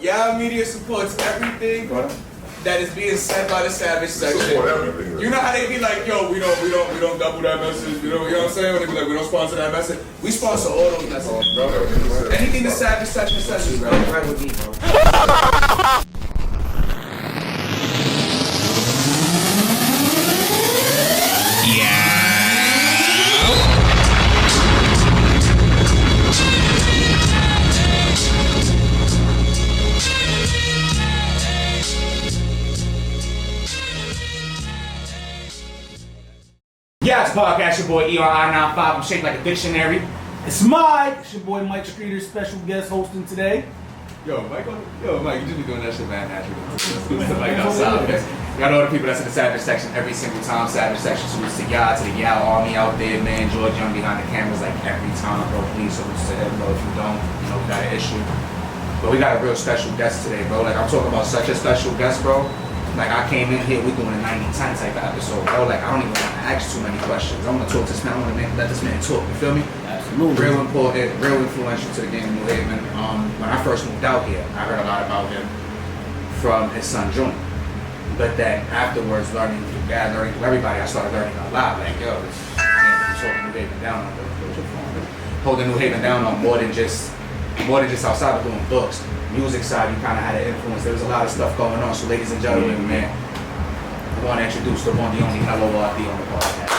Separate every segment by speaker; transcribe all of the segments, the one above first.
Speaker 1: Y'all media supports everything that is being said by the Savage section. You know how they be like, yo, we don't double that message. You know what I'm saying? When they be like, we don't sponsor that message. We sponsor all those messages, bro. Anything the Savage section says is right with me, bro.
Speaker 2: YaooItzaPodcast, your boy ERI95. I'm shaped like a dictionary.
Speaker 3: It's your boy Mike Streeter, special guest hosting today.
Speaker 1: Mike, you just be doing that shit, man, naturally. Like outside,
Speaker 2: Got all the people that's in the Savage section every single time. Savage section salutes to y'all, to the Yao Army out there, man. George Young behind the cameras like every time, bro. Please salute to him, bro. If you don't, you know we got an issue. But we got a real special guest today, bro. Like I'm talking about such a special guest, bro. Like I came in here, we're doing a 90-10 type of episode, bro. Like I don't even want to ask too many questions. I want to talk to this man. I want to let this man talk. You feel me?
Speaker 3: Absolutely.
Speaker 2: Real important, real influential to the game of New Haven. When I first moved out here, I heard a lot about him from his son Junior. But then afterwards, learning through everybody, I started learning a lot. Like yo, this man was holding New Haven down on holding New Haven down on more than just outside of doing books. Music side, you kind of had an influence. There was a lot of stuff going on. So, ladies and gentlemen, man, I want to introduce the one, the only L.O.R.D on the podcast.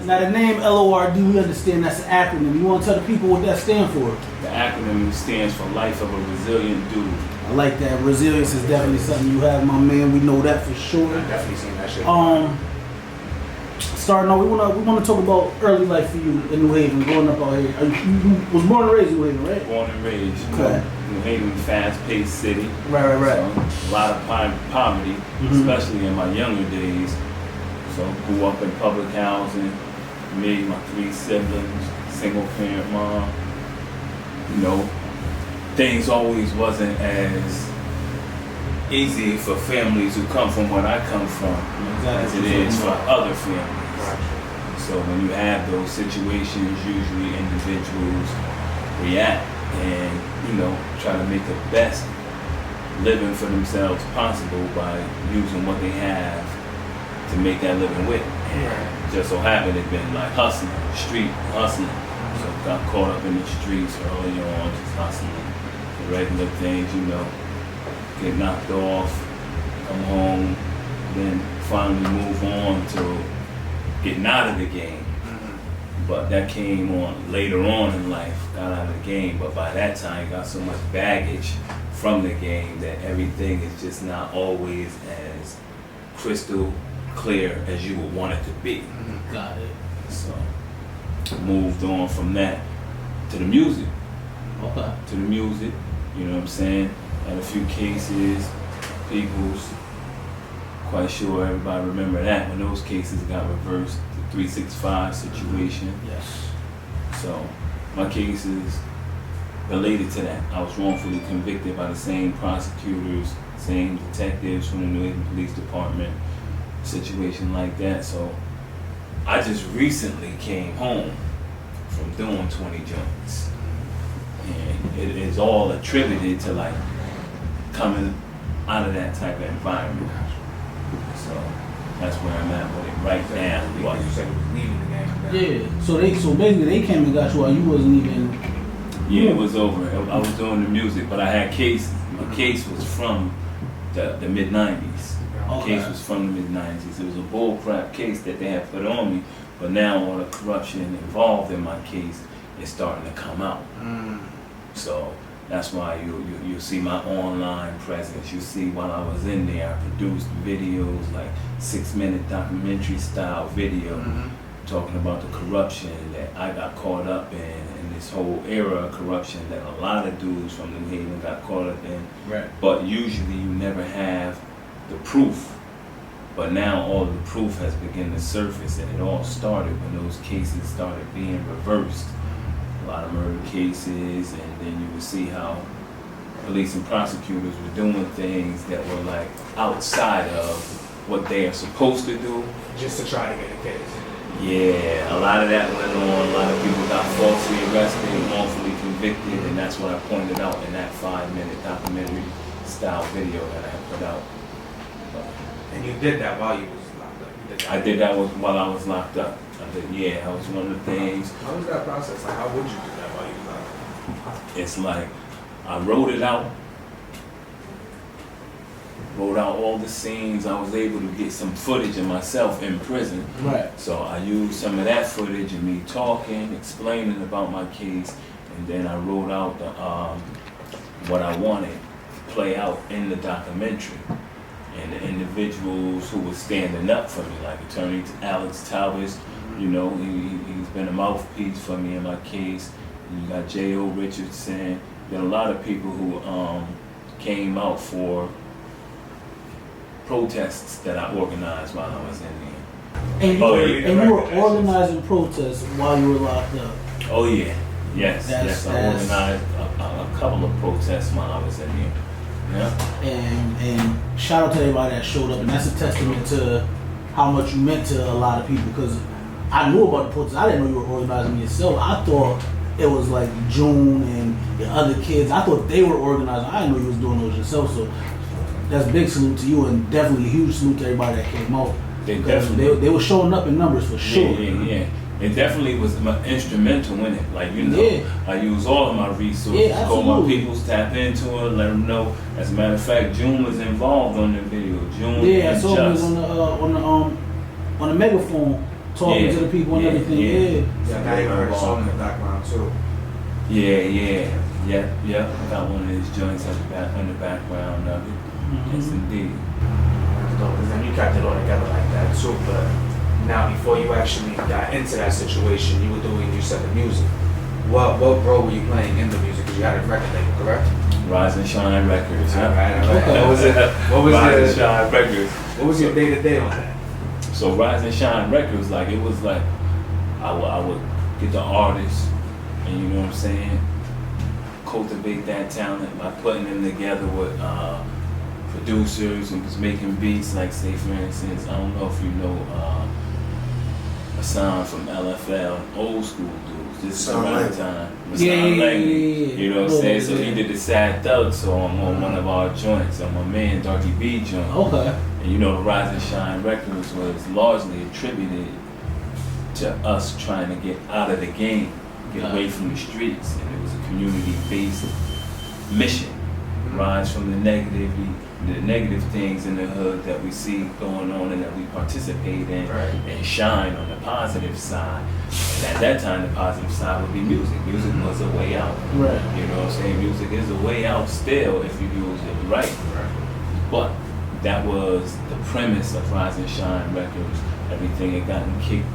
Speaker 3: Now, the name L.O.R.D, we understand that's an acronym. You want to tell the people what that stands for?
Speaker 4: The acronym stands for Life of a Resilient Dude.
Speaker 3: I like that. Resilience is definitely something you have, my man. We know that for sure.
Speaker 2: I've definitely seen that shit.
Speaker 3: Starting off, we want to talk about early life for you in New Haven, growing up out here. You was born and raised in New Haven, right?
Speaker 4: Born and raised.
Speaker 3: Okay.
Speaker 4: New Haven, fast-paced city.
Speaker 3: Right.
Speaker 4: So, a lot of poverty, especially in my younger days. So grew up in public housing, me, my 3 siblings, single-parent mom. You know, things always wasn't as easy for families who come from what I come from as it is for other families. So when you have those situations, usually individuals react and, try to make the best living for themselves possible by using what they have to make that living with. And just so happened it been like hustling, street hustling. So got caught up in the streets early on, just hustling, the regular things, get knocked off, come home, then finally move on to getting out of the game. But that came on later on in life, got out of the game. But by that time, you got so much baggage from the game that everything is just not always as crystal clear as you would want it to be.
Speaker 3: Got it.
Speaker 4: So moved on from that to the music.
Speaker 3: Okay.
Speaker 4: To the music, you know what I'm saying? Had a few cases, people's, quite sure everybody remember that when those cases got reversed, the 365 situation.
Speaker 3: Yes.
Speaker 4: So my case is related to that. I was wrongfully convicted by the same prosecutors, same detectives from the New Haven Police Department, situation like that. So I just recently came home from doing 20 joints. And it is all attributed to like coming out of that type of environment. So that's where I'm at with it right now.
Speaker 2: Because you said you was leaving the game.
Speaker 3: Yeah. So basically they came and got you while you wasn't even.
Speaker 4: Yeah, it was over. I was doing the music, but I had cases. My case was from the mid-90s. The case was from the mid-90s. It was a bullcrap case that they had put on me, but now all the corruption involved in my case is starting to come out. So that's why you see my online presence. You see while I was in there, I produced videos, like 6-minute documentary style video, talking about the corruption that I got caught up in this whole era of corruption that a lot of dudes from New Haven got caught up in.
Speaker 3: Right.
Speaker 4: But usually you never have the proof. But now all the proof has begun to surface, and it all started when those cases started being reversed. A lot of murder cases, and then you would see how police and prosecutors were doing things that were like outside of what they are supposed to do.
Speaker 2: Just to try to get a case.
Speaker 4: Yeah, a lot of that went on. A lot of people got falsely arrested, wrongfully convicted, and that's what I pointed out in that 5-minute documentary style video that I had put out.
Speaker 2: And you did that while you was locked up. You did that.
Speaker 4: I did that while I was locked up. That was one of the things.
Speaker 2: How was that process? Like, how would you do that while you was locked up?
Speaker 4: It's like I wrote it out. Wrote out all the scenes. I was able to get some footage of myself in prison.
Speaker 3: Right.
Speaker 4: So I used some of that footage of me talking, explaining about my case, and then I wrote out what I wanted to play out in the documentary. And the individuals who were standing up for me, like Attorney Alex Talbot, you know, he's been a mouthpiece for me in my case. And you got J.O. Richardson. You got a lot of people who came out for protests that I organized while I was in there.
Speaker 3: And you were organizing protests while you were locked up.
Speaker 4: Oh yeah, yes. I organized a couple of protests while I was in there. Yeah.
Speaker 3: And shout out to everybody that showed up, and that's a testament to how much you meant to a lot of people, because I knew about the protests. I didn't know you were organizing yourself. I thought it was like June and the other kids. I thought they were organizing. I didn't know you was doing those yourself. So that's a big salute to you, and definitely a huge salute to everybody that came out. They were showing up in numbers for sure.
Speaker 4: Yeah. It definitely was instrumental in it. Like, you know, I use all of my resources, call my peoples, tap into it, let them know. As a matter of fact, June was involved on the video. June
Speaker 3: I saw him was on the megaphone talking to the people and everything.
Speaker 2: Yeah, now you heard a song in the background too.
Speaker 4: Yeah. Got one of his joints in the background of it. Yes, indeed.
Speaker 2: Because then you kept it all together like that too. But now, before you actually got into that situation, you were doing, you said, the music. What role were you playing in the music? Because you had a record label, correct?
Speaker 4: Rise and Shine Records.
Speaker 2: All right.
Speaker 4: Rise and Shine Records.
Speaker 2: What was your day-to-day on that?
Speaker 4: So Rise and Shine Records, like, it was like I would get the artists, and you know what I'm saying, cultivate that talent by putting them together with producers who was making beats. Like, say for instance, I don't know if you know a sound from LFL, old school dudes. This is around the time.
Speaker 3: Yeah.
Speaker 4: You know what I'm saying? So he did the Sad Thug song on one of our joints, on my man Darky B joint.
Speaker 3: Okay.
Speaker 4: And you know, the Rise and Shine Records was largely attributed to us trying to get out of the game, get away from the streets, and it was a community-based mission. Rise from the negative things in the hood that we see going on and that we participate in, and shine on the positive side. And at that time, the positive side would be music. Music was a way out.
Speaker 3: Right.
Speaker 4: You know what I'm saying? Music is a way out still if you use it right. But that was the premise of Rise and Shine Records. Everything had gotten kicked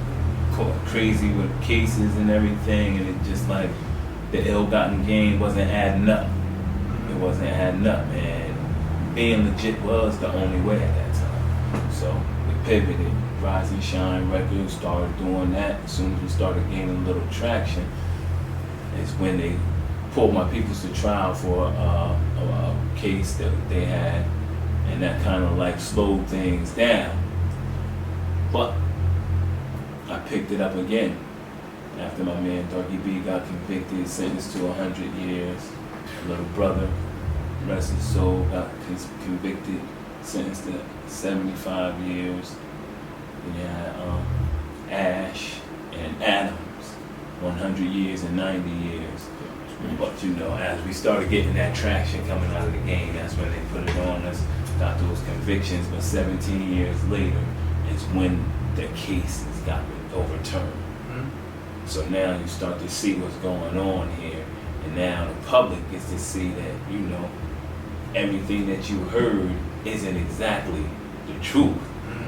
Speaker 4: crazy with cases and everything, and it just like the ill-gotten gain wasn't adding up. It wasn't adding up, and being legit was the only way at that time. So we pivoted. Rise and Shine Records started doing that. As soon as we started gaining a little traction, is when they pulled my peoples to trial for a case that they had, and that kind of like slowed things down. But I picked it up again after my man Darky B got convicted, sentenced to 100 years. Little brother, rest his soul, got convicted, sentenced to 75 years. Then you had Ash and Adams, 100 years and 90 years. But you know, as we started getting that traction coming out of the game, that's when they put it on us, got those convictions. But 17 years later is when the cases got overturned. So now you start to see what's going on here. And now the public gets to see that, you know, everything that you heard isn't exactly the truth.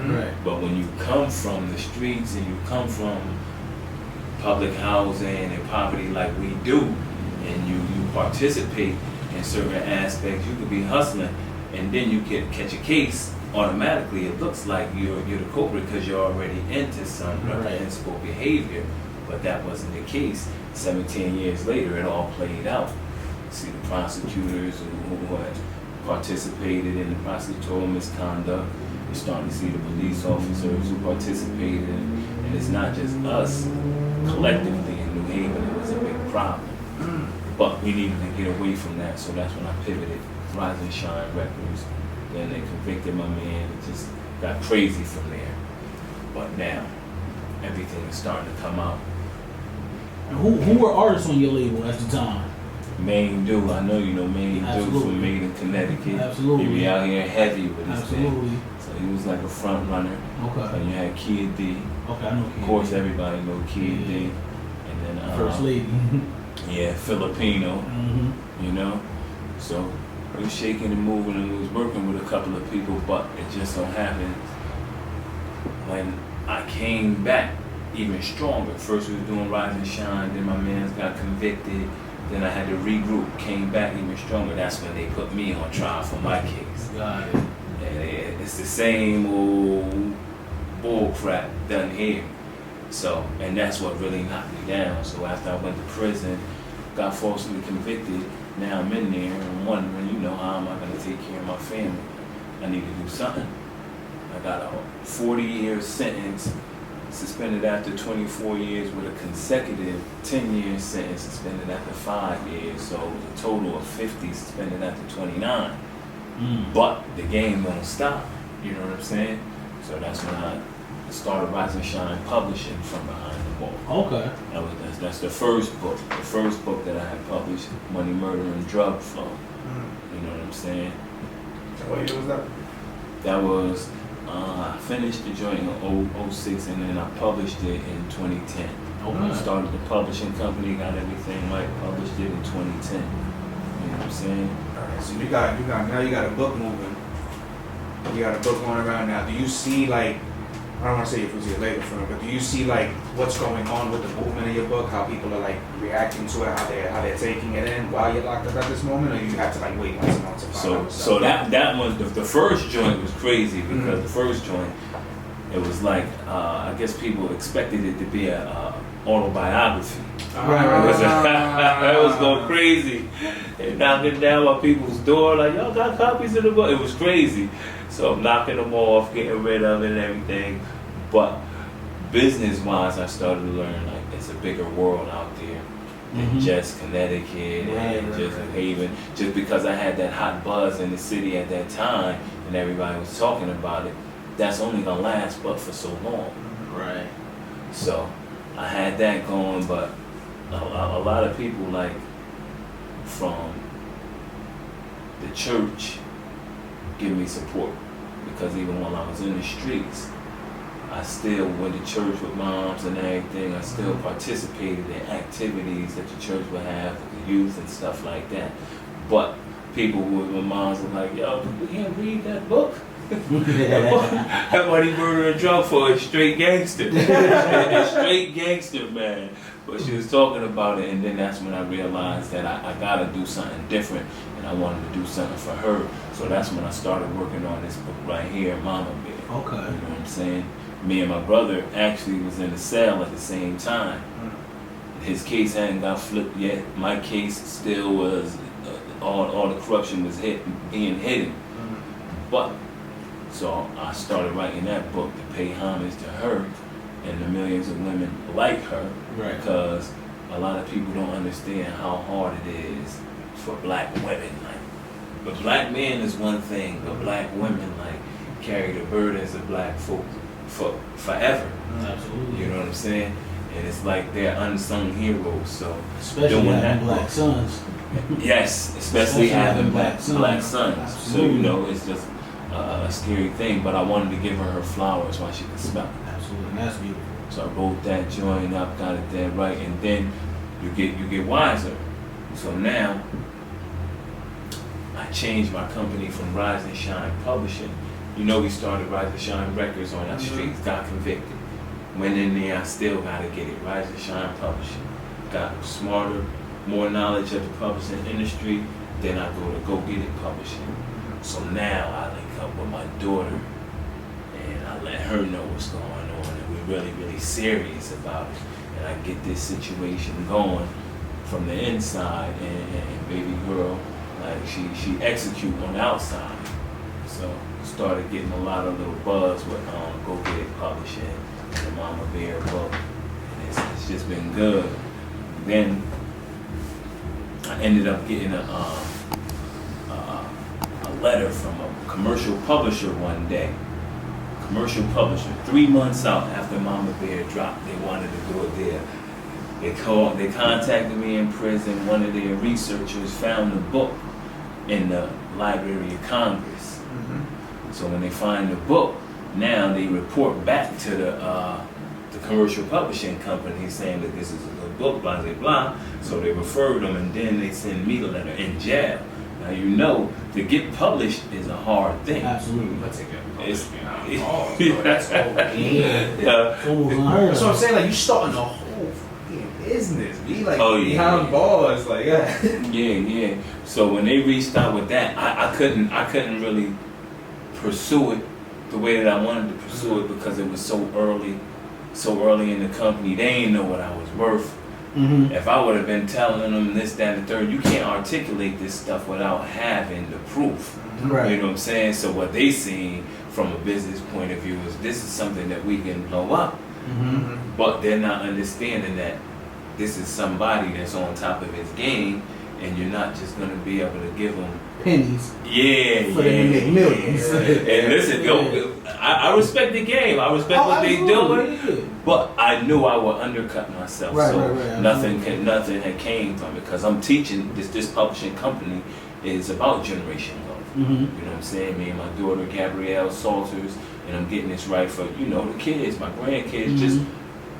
Speaker 3: Right.
Speaker 4: But when you come from the streets and you come from public housing and poverty like we do, and you participate in certain aspects, you could be hustling, and then you can catch a case, automatically it looks like you're the culprit because you're already into some reprehensible behavior. But that wasn't the case. 17 years later, it all played out. See the prosecutors who had participated in the prosecutorial misconduct, You're starting to see the police officers who participated, and it's not just us. Collectively in New Haven, it was a big problem. But we needed to get away from that, so that's when I pivoted. Rise and Shine Records. Then they convicted my man. It just got crazy from there. But now, everything is starting to come out.
Speaker 3: And who were artists on your label at the time?
Speaker 4: Main Dude, I know you know Main Dude from Made in Connecticut.
Speaker 3: Absolutely.
Speaker 4: He be out here heavy with his
Speaker 3: Absolutely.
Speaker 4: thing. So he was like a front runner.
Speaker 3: Okay.
Speaker 4: And you had Kid D.
Speaker 3: Okay, I know Kid.
Speaker 4: Of course, everybody know Kid D. And then
Speaker 3: First Lady.
Speaker 4: yeah, Filipino.
Speaker 3: Mm-hmm.
Speaker 4: You know. So we was shaking and moving, and we was working with a couple of people, but it just so happened when I came back even stronger. First we was doing Rise and Shine, then my mans got convicted, then I had to regroup, came back even stronger. That's when they put me on trial for my case.
Speaker 3: Got it.
Speaker 4: And it's the same old bull crap done here. So, and that's what really knocked me down. So after I went to prison, got falsely convicted, now I'm in there and I'm wondering, you know, how am I gonna take care of my family? I need to do something. I got a 40-year sentence, suspended after 24 years with a consecutive 10-year sentence, suspended after 5 years. So it was a total of 50 suspended after 29. But the game won't stop, you know what I'm saying? So that's when I started Rise and Shine Publishing from behind the wall.
Speaker 3: Okay.
Speaker 4: That's the first book that I had published, Money, Murder, and Drug Flow. You know what I'm saying?
Speaker 1: What year was that?
Speaker 4: That was, I finished the joint in 06 and then I published it in 2010.
Speaker 3: Okay.
Speaker 4: Started the publishing company, got everything right, published it in 2010. You know what I'm saying?
Speaker 2: Alright, so you got a book moving. You got a book going around now. Do you see like, I don't want to say if it was your label from it, but do you see like what's going on with the movement of your book? How people are like reacting to it? How they're taking it in while you're locked up at this moment, or you have to like wait months and months to find out?
Speaker 4: So that one, the first joint was crazy because the first joint, it was like I guess people expected it to be a autobiography. That was going crazy. And knocking down on people's door, like, y'all got copies of the book. It was crazy. So I'm knocking them off, getting rid of it and everything. But business-wise, I started to learn, like, it's a bigger world out there than just Connecticut and just New Haven. Just because I had that hot buzz in the city at that time and everybody was talking about it, that's only going to last but for so long.
Speaker 3: Right.
Speaker 4: So I had that going, but a lot of people, like, from the church give me support, because even while I was in the streets, I still went to church with moms and everything. I still participated in activities that the church would have with the youth and stuff like that. But people with my moms were like, yo, we can't read that book. That Money, Murder, and Drug for a straight gangster. A straight gangster, man. But she was talking about it, and then that's when I realized that I gotta do something different, and I wanted to do something for her. So that's when I started working on this book right here, Mama Bear.
Speaker 3: Okay.
Speaker 4: You know what I'm saying? Me and my brother actually was in the cell at the same time. His case hadn't got flipped yet. My case still was, all the corruption was being hidden. But, so I started writing that book to pay homage to her and the millions of women like her.
Speaker 3: Right.
Speaker 4: Because a lot of people don't understand how hard it is for black women. Like, but black men is one thing, but black women, like, carry the burdens of black folk for forever.
Speaker 3: Absolutely.
Speaker 4: You know what I'm saying? And it's like they're unsung heroes. So
Speaker 3: Especially
Speaker 4: doing
Speaker 3: having
Speaker 4: that
Speaker 3: black
Speaker 4: book.
Speaker 3: sons.
Speaker 4: Yes, especially having black sons. So,
Speaker 3: Absolutely.
Speaker 4: you know, it's just a scary thing. But I wanted to give her flowers while she could smell it.
Speaker 3: Absolutely. That's beautiful.
Speaker 4: So I wrote that joint up, got it dead right, and then you get wiser. So now I changed my company from Rise and Shine Publishing. You know, we started Rise and Shine Records on our streets, got convicted. Went in there, I still gotta get it. Rise and Shine Publishing. Got smarter, more knowledge of the publishing industry, then I go get it publishing. So now I link up with my daughter and I let her know what's going on, and we're really, really serious about it. And I get this situation going from the inside, and baby girl, like she execute on the outside. So started getting a lot of little buzz with Go Get It Publishing, the Mama Bear book. And it's just been good. Then I ended up getting a letter from a commercial publisher one day. Commercial publisher, 3 months out after Mama Bear dropped, they wanted to do it there. They contacted me in prison. One of their researchers found the book in the Library of Congress. So when they find the book, now they report back to the commercial publishing company saying that this is a good book, blah, blah, blah. So they referred them, and then they send me the letter in jail. Now you know, to get published is a hard thing.
Speaker 3: Absolutely.
Speaker 2: Let's take
Speaker 4: It's,
Speaker 2: that's all.
Speaker 4: yeah.
Speaker 2: That's what I'm saying. Like you starting a whole fucking business. Be like behind bars, like
Speaker 4: Yeah. So when they reached out with that, I couldn't really pursue it the way that I wanted to pursue it because it was so early in the company. They ain't know what I was worth. If I would have been telling them this, that, and the third, you can't articulate this stuff without having the proof.
Speaker 3: Right.
Speaker 4: You know what I'm saying? So what they seen from a business point of view is this is something that we can blow up. But they're not understanding that this is somebody that's on top of his game, and you're not just going to be able to give them
Speaker 3: pennies.
Speaker 4: For
Speaker 3: them to make millions.
Speaker 4: And listen, I respect the game. I respect what they do. But I knew I would undercut myself.
Speaker 3: Right,
Speaker 4: nothing had came from it because I'm teaching this publishing company is about generation wealth. You know what I'm saying? Me and my daughter Gabrielle Salters, and I'm getting this right for the kids, my grandkids, just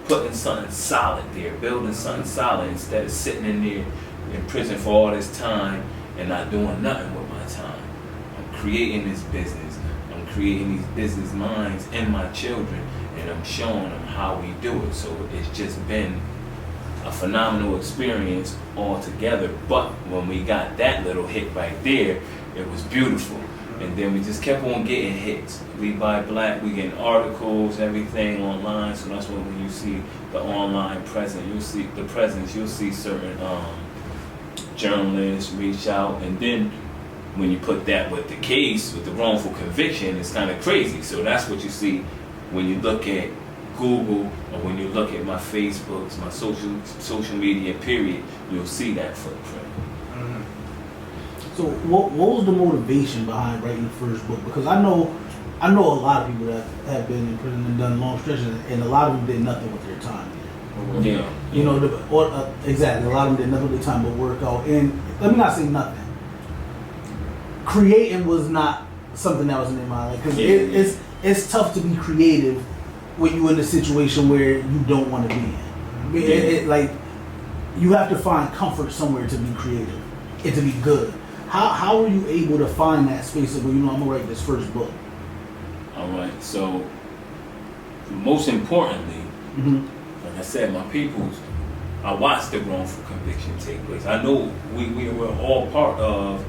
Speaker 4: putting something solid there, building something solid instead of sitting in there in prison for all this time and not doing nothing with my time. I'm creating this business. I'm creating these business minds in my children, and I'm showing them how we do it. So it's just been a phenomenal experience altogether. But when we got that little hit right there, it was beautiful. And then we just kept on getting hits. We buy black, we get articles, everything online. So that's when you see the online presence, you'll see the presence, you'll see certain journalists reach out. And then when you put that with the case, with the wrongful conviction, it's kind of crazy. So that's what you see when you look at Google or when you look at my Facebooks, my social media period, you'll see that footprint.
Speaker 3: So what was the motivation behind writing the first book? Because I know a lot of people that have been in prison and done long stretches, and a lot of them did nothing with their time.
Speaker 4: Yeah.
Speaker 3: Exactly. A lot of them did nothing with their time but work out. And let me not say nothing. Creating was not something that was in their mind. Because it's tough to be creative when you're in a situation where you don't want to be in. You have to find comfort somewhere to be creative and to be good. How are you able to find that space of, I'm going to write this first book?
Speaker 4: All right. So, most importantly, like I said, my peoples, I watched the wrongful conviction take place. I know we were all part of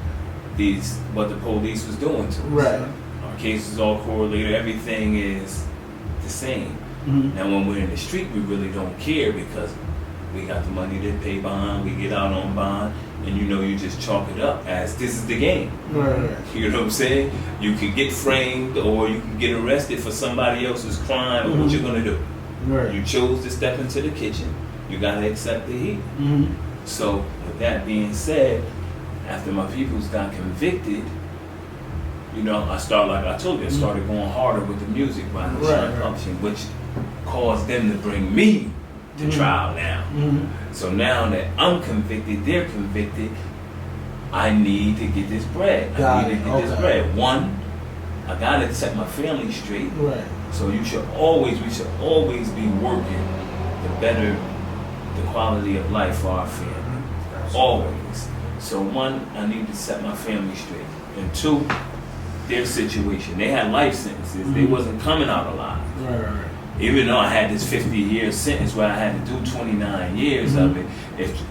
Speaker 4: what the police was doing to us.
Speaker 3: Right.
Speaker 4: Our cases all correlated. Everything is the same. Now, when we're in the street, we really don't care because we got the money to pay bond. We get out on bond. And you just chalk it up as this is the game.
Speaker 3: Right.
Speaker 4: You know what I'm saying? You can get framed or you can get arrested for somebody else's crime. But what you're gonna do?
Speaker 3: Right.
Speaker 4: You chose to step into the kitchen. You gotta accept the heat. So with that being said, after my peoples got convicted, I started going harder with the music by the publishing, which caused them to bring me to trial now. So now that I'm convicted, they're convicted, I need to get this bread. This bread. One, I gotta set my family straight.
Speaker 3: Right.
Speaker 4: So we should always be working to better the quality of life for our family. Always. So one, I need to set my family straight. And two, their situation. They had life sentences. They wasn't coming out alive.
Speaker 3: Right.
Speaker 4: Even though I had this 50-year sentence where I had to do 29 years of it, if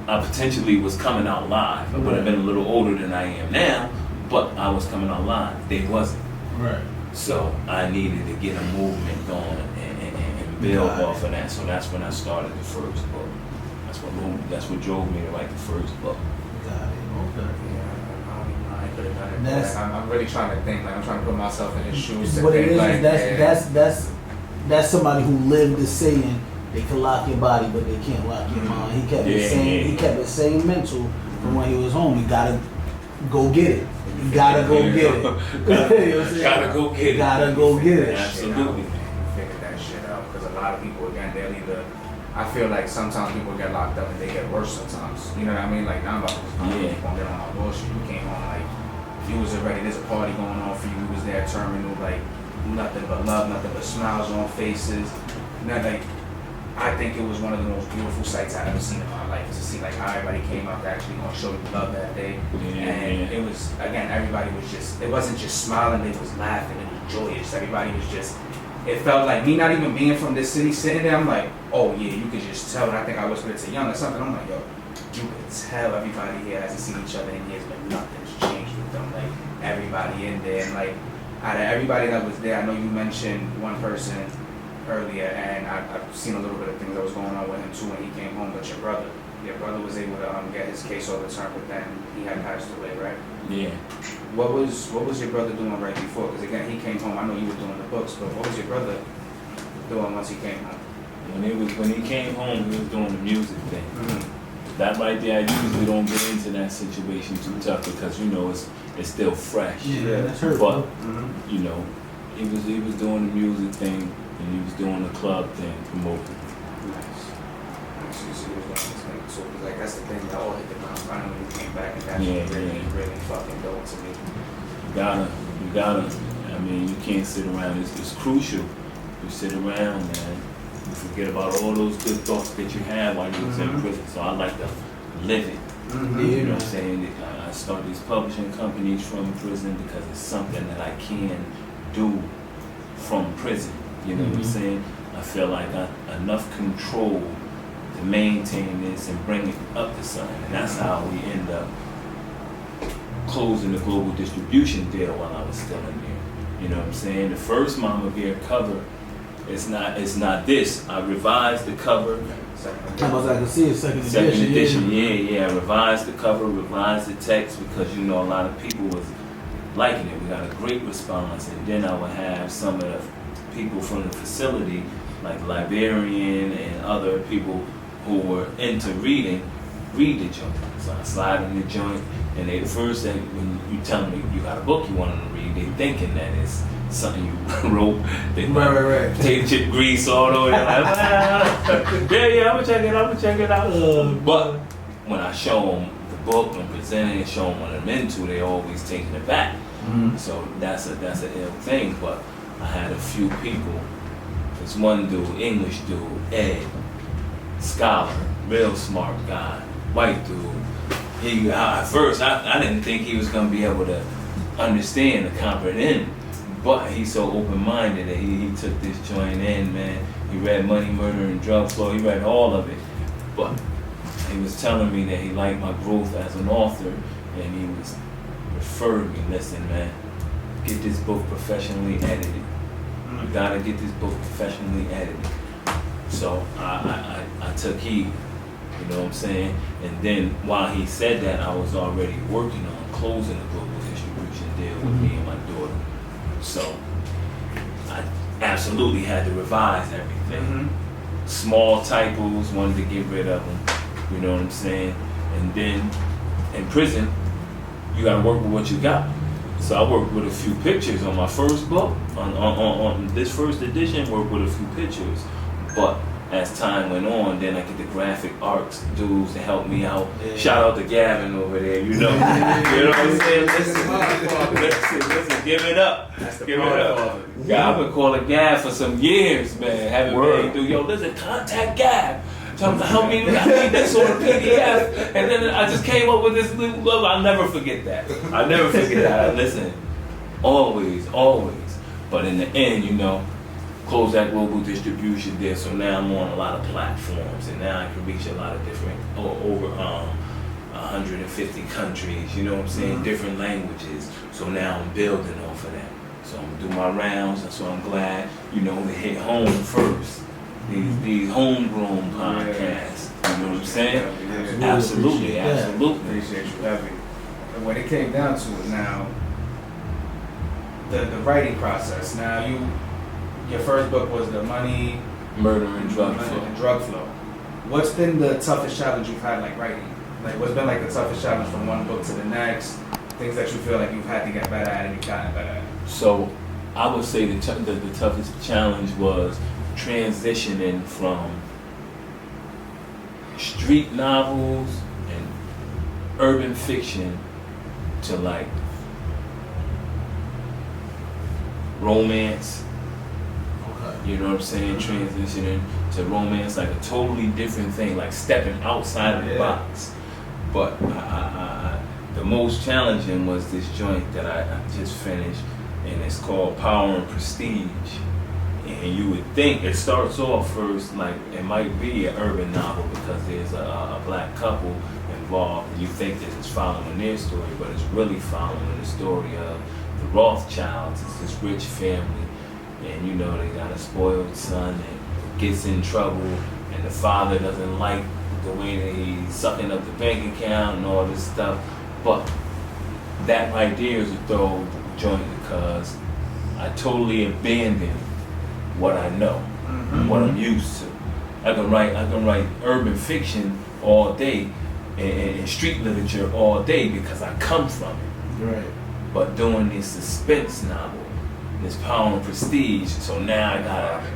Speaker 4: I potentially was coming out live, I would have been a little older than I am now, but I was coming out live. They wasn't.
Speaker 3: Right.
Speaker 4: So I needed to get a movement going and build off of that. So that's when I started the first book. That's what drove me to write the first book.
Speaker 3: Got it. Okay.
Speaker 2: Yeah, could have done it. Like, I'm really trying to think. Like I'm trying to put myself in his shoes.
Speaker 3: What it is,
Speaker 2: like,
Speaker 3: that's somebody who lived the saying they can lock your body, but they can't lock your mind. He kept it same. He kept it same mental from when he was home. You gotta go get it. You gotta go get it.
Speaker 4: Gotta go get it.
Speaker 3: Gotta go get it.
Speaker 4: Absolutely.
Speaker 2: Figure that shit out because a lot of people again they'll either. I feel like sometimes people get locked up and they get worse sometimes. You know what I mean? Like now I'm about to get on my bullshit. You came home like you was already. There's a party going on for you. You was there terminal like nothing but love, nothing but smiles on faces. Not like. I think it was one of the most beautiful sights I've ever seen in my life to see like how everybody came out to actually want to show you love that day. And it was, again, everybody was just, it wasn't just smiling, they was laughing, it was joyous. Everybody was just, it felt like me not even being from this city sitting there, I'm like, oh yeah, you could just tell. And I think I whispered it to Young or something, I'm like, yo, you could tell everybody here hasn't seen each other in years, but nothing's changed with them. Like everybody in there, and like out of everybody that was there, I know you mentioned one person earlier, and I've seen a little bit of things that was going on with him too when he came home. But your brother was able to get his case overturned, but then he had passed away, right?
Speaker 4: Yeah.
Speaker 2: What was your brother doing right before? Because again, he came home. I know you were doing the books, but what was your brother doing once he came home?
Speaker 4: When he came home, he was doing the music thing. Mm-hmm. That right there, I usually don't get into that situation too tough because you know it's still fresh.
Speaker 3: Yeah, that's hurtful.
Speaker 4: But you know, he was doing the music thing. And he was doing the club thing, promoting.
Speaker 2: Nice. So he was doing this thing. So like that's the thing that all hit the ground running when he came back, and that's really fucking dope to me.
Speaker 4: You gotta. I mean, you can't sit around. It's crucial. You sit around, man. You forget about all those good thoughts that you had while you was in prison. So I like to live it. You know what I'm saying? I started these publishing companies from prison because it's something that I can do from prison. You know what I'm saying? I feel like I enough control to maintain this and bring it up to something. And that's how we end up closing the global distribution deal while I was still in there. You know what I'm saying? The first Mama Bear cover, it's not this. I revised the cover.
Speaker 3: I was like, I see it's second edition.
Speaker 4: Yeah. I revised the cover, revised the text because you know a lot of people was liking it. We got a great response, and then I would have some of the people from the facility, like librarian and other people who were into read the joint. So I slide in the joint, and they first thing when you tell me you got a book you want them to read, they thinking that it's something you wrote. They
Speaker 3: right.
Speaker 4: Take chip grease all over. They're like, yeah, I'm gonna check it out. But when I show them the book and presenting and show them what I'm into, they always taking it back. So that's a ill thing, but I had a few people. This one dude, English dude, Ed, scholar, real smart guy, white dude. At first, I didn't think he was gonna be able to understand and comprehend, but he's so open-minded that he took this joint in, man. He read Money, Murder, and Drug Flow. He read all of it, but he was telling me that he liked my growth as an author, and he was referring me, listen, man, get this book professionally edited. You gotta get this book professionally edited. So I took heed, you know what I'm saying? And then while he said that, I was already working on closing the global distribution deal with me and my daughter. So I absolutely had to revise everything. Small typos, wanted to get rid of them, you know what I'm saying? And then in prison, you gotta work with what you got. So I worked with a few pictures on my first book, on this first edition, worked with a few pictures. But as time went on, then I get the graphic arts dudes to help me out. Yeah. Shout out to Gavin over there, you know. You know what I'm saying? Listen, give it up. Give it up. Yeah, I've been calling Gav for some years, man. Haven't been through, yo, listen, contact Gav. Tell him to help me, I need that sort of PDF. And then I just came up with this little love. I'll never forget that. I'll never forget that. Listen, always. But in the end, you know, close that global distribution there. So now I'm on a lot of platforms, and now I can reach a lot of different, over 150 countries, you know what I'm saying? Different languages. So now I'm building off of that. So I'm doing my rounds, and so I'm glad, you know, to hit home first. These homegrown podcasts, you know what I'm saying? Absolutely.
Speaker 2: Appreciate you heavy. when it came down to it now, the writing process. Now your first book was The Money,
Speaker 4: Murder and Drug Flow.
Speaker 2: And Drug Flow. What's been the toughest challenge you've had, like writing? Like, what's been like the toughest challenge from one book to the next? Things that you feel like you've had to get better at and you've gotten better at.
Speaker 4: So, I would say the toughest challenge was transitioning from street novels and urban fiction to like romance.
Speaker 3: Okay.
Speaker 4: You know what I'm saying? Transitioning to romance, like a totally different thing, like stepping outside of the box. But the most challenging was this joint that I just finished, and it's called Power and Prestige. And you would think it starts off first like it might be an urban novel because there's a black couple involved, and you think that it's following their story, but it's really following the story of the Rothschilds. It's this rich family, and you know they got a spoiled son that gets in trouble, and the father doesn't like the way that he's sucking up the bank account and all this stuff. But that right there is a thorough joint because I totally abandoned what I know, what I'm used to. I can write urban fiction all day and street literature all day because I come from it.
Speaker 3: Right.
Speaker 4: But doing this suspense novel, this Power and Prestige, so now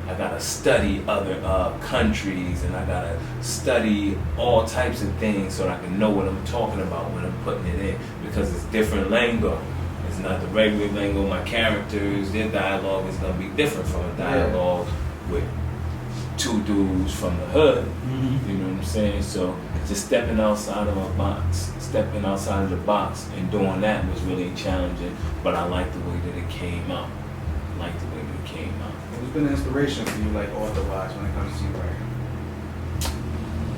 Speaker 4: I gotta study other countries, and I gotta study all types of things so that I can know what I'm talking about when I'm putting it in, because it's different lingo. It's not the regular lingo. My characters, their dialogue is gonna be different from a dialogue with two dudes from the hood. You know what I'm saying? So just stepping outside of the box and doing that was really challenging, but I like the way that it came out.
Speaker 2: Who's been an inspiration for you, like author-wise, when it comes to you writing?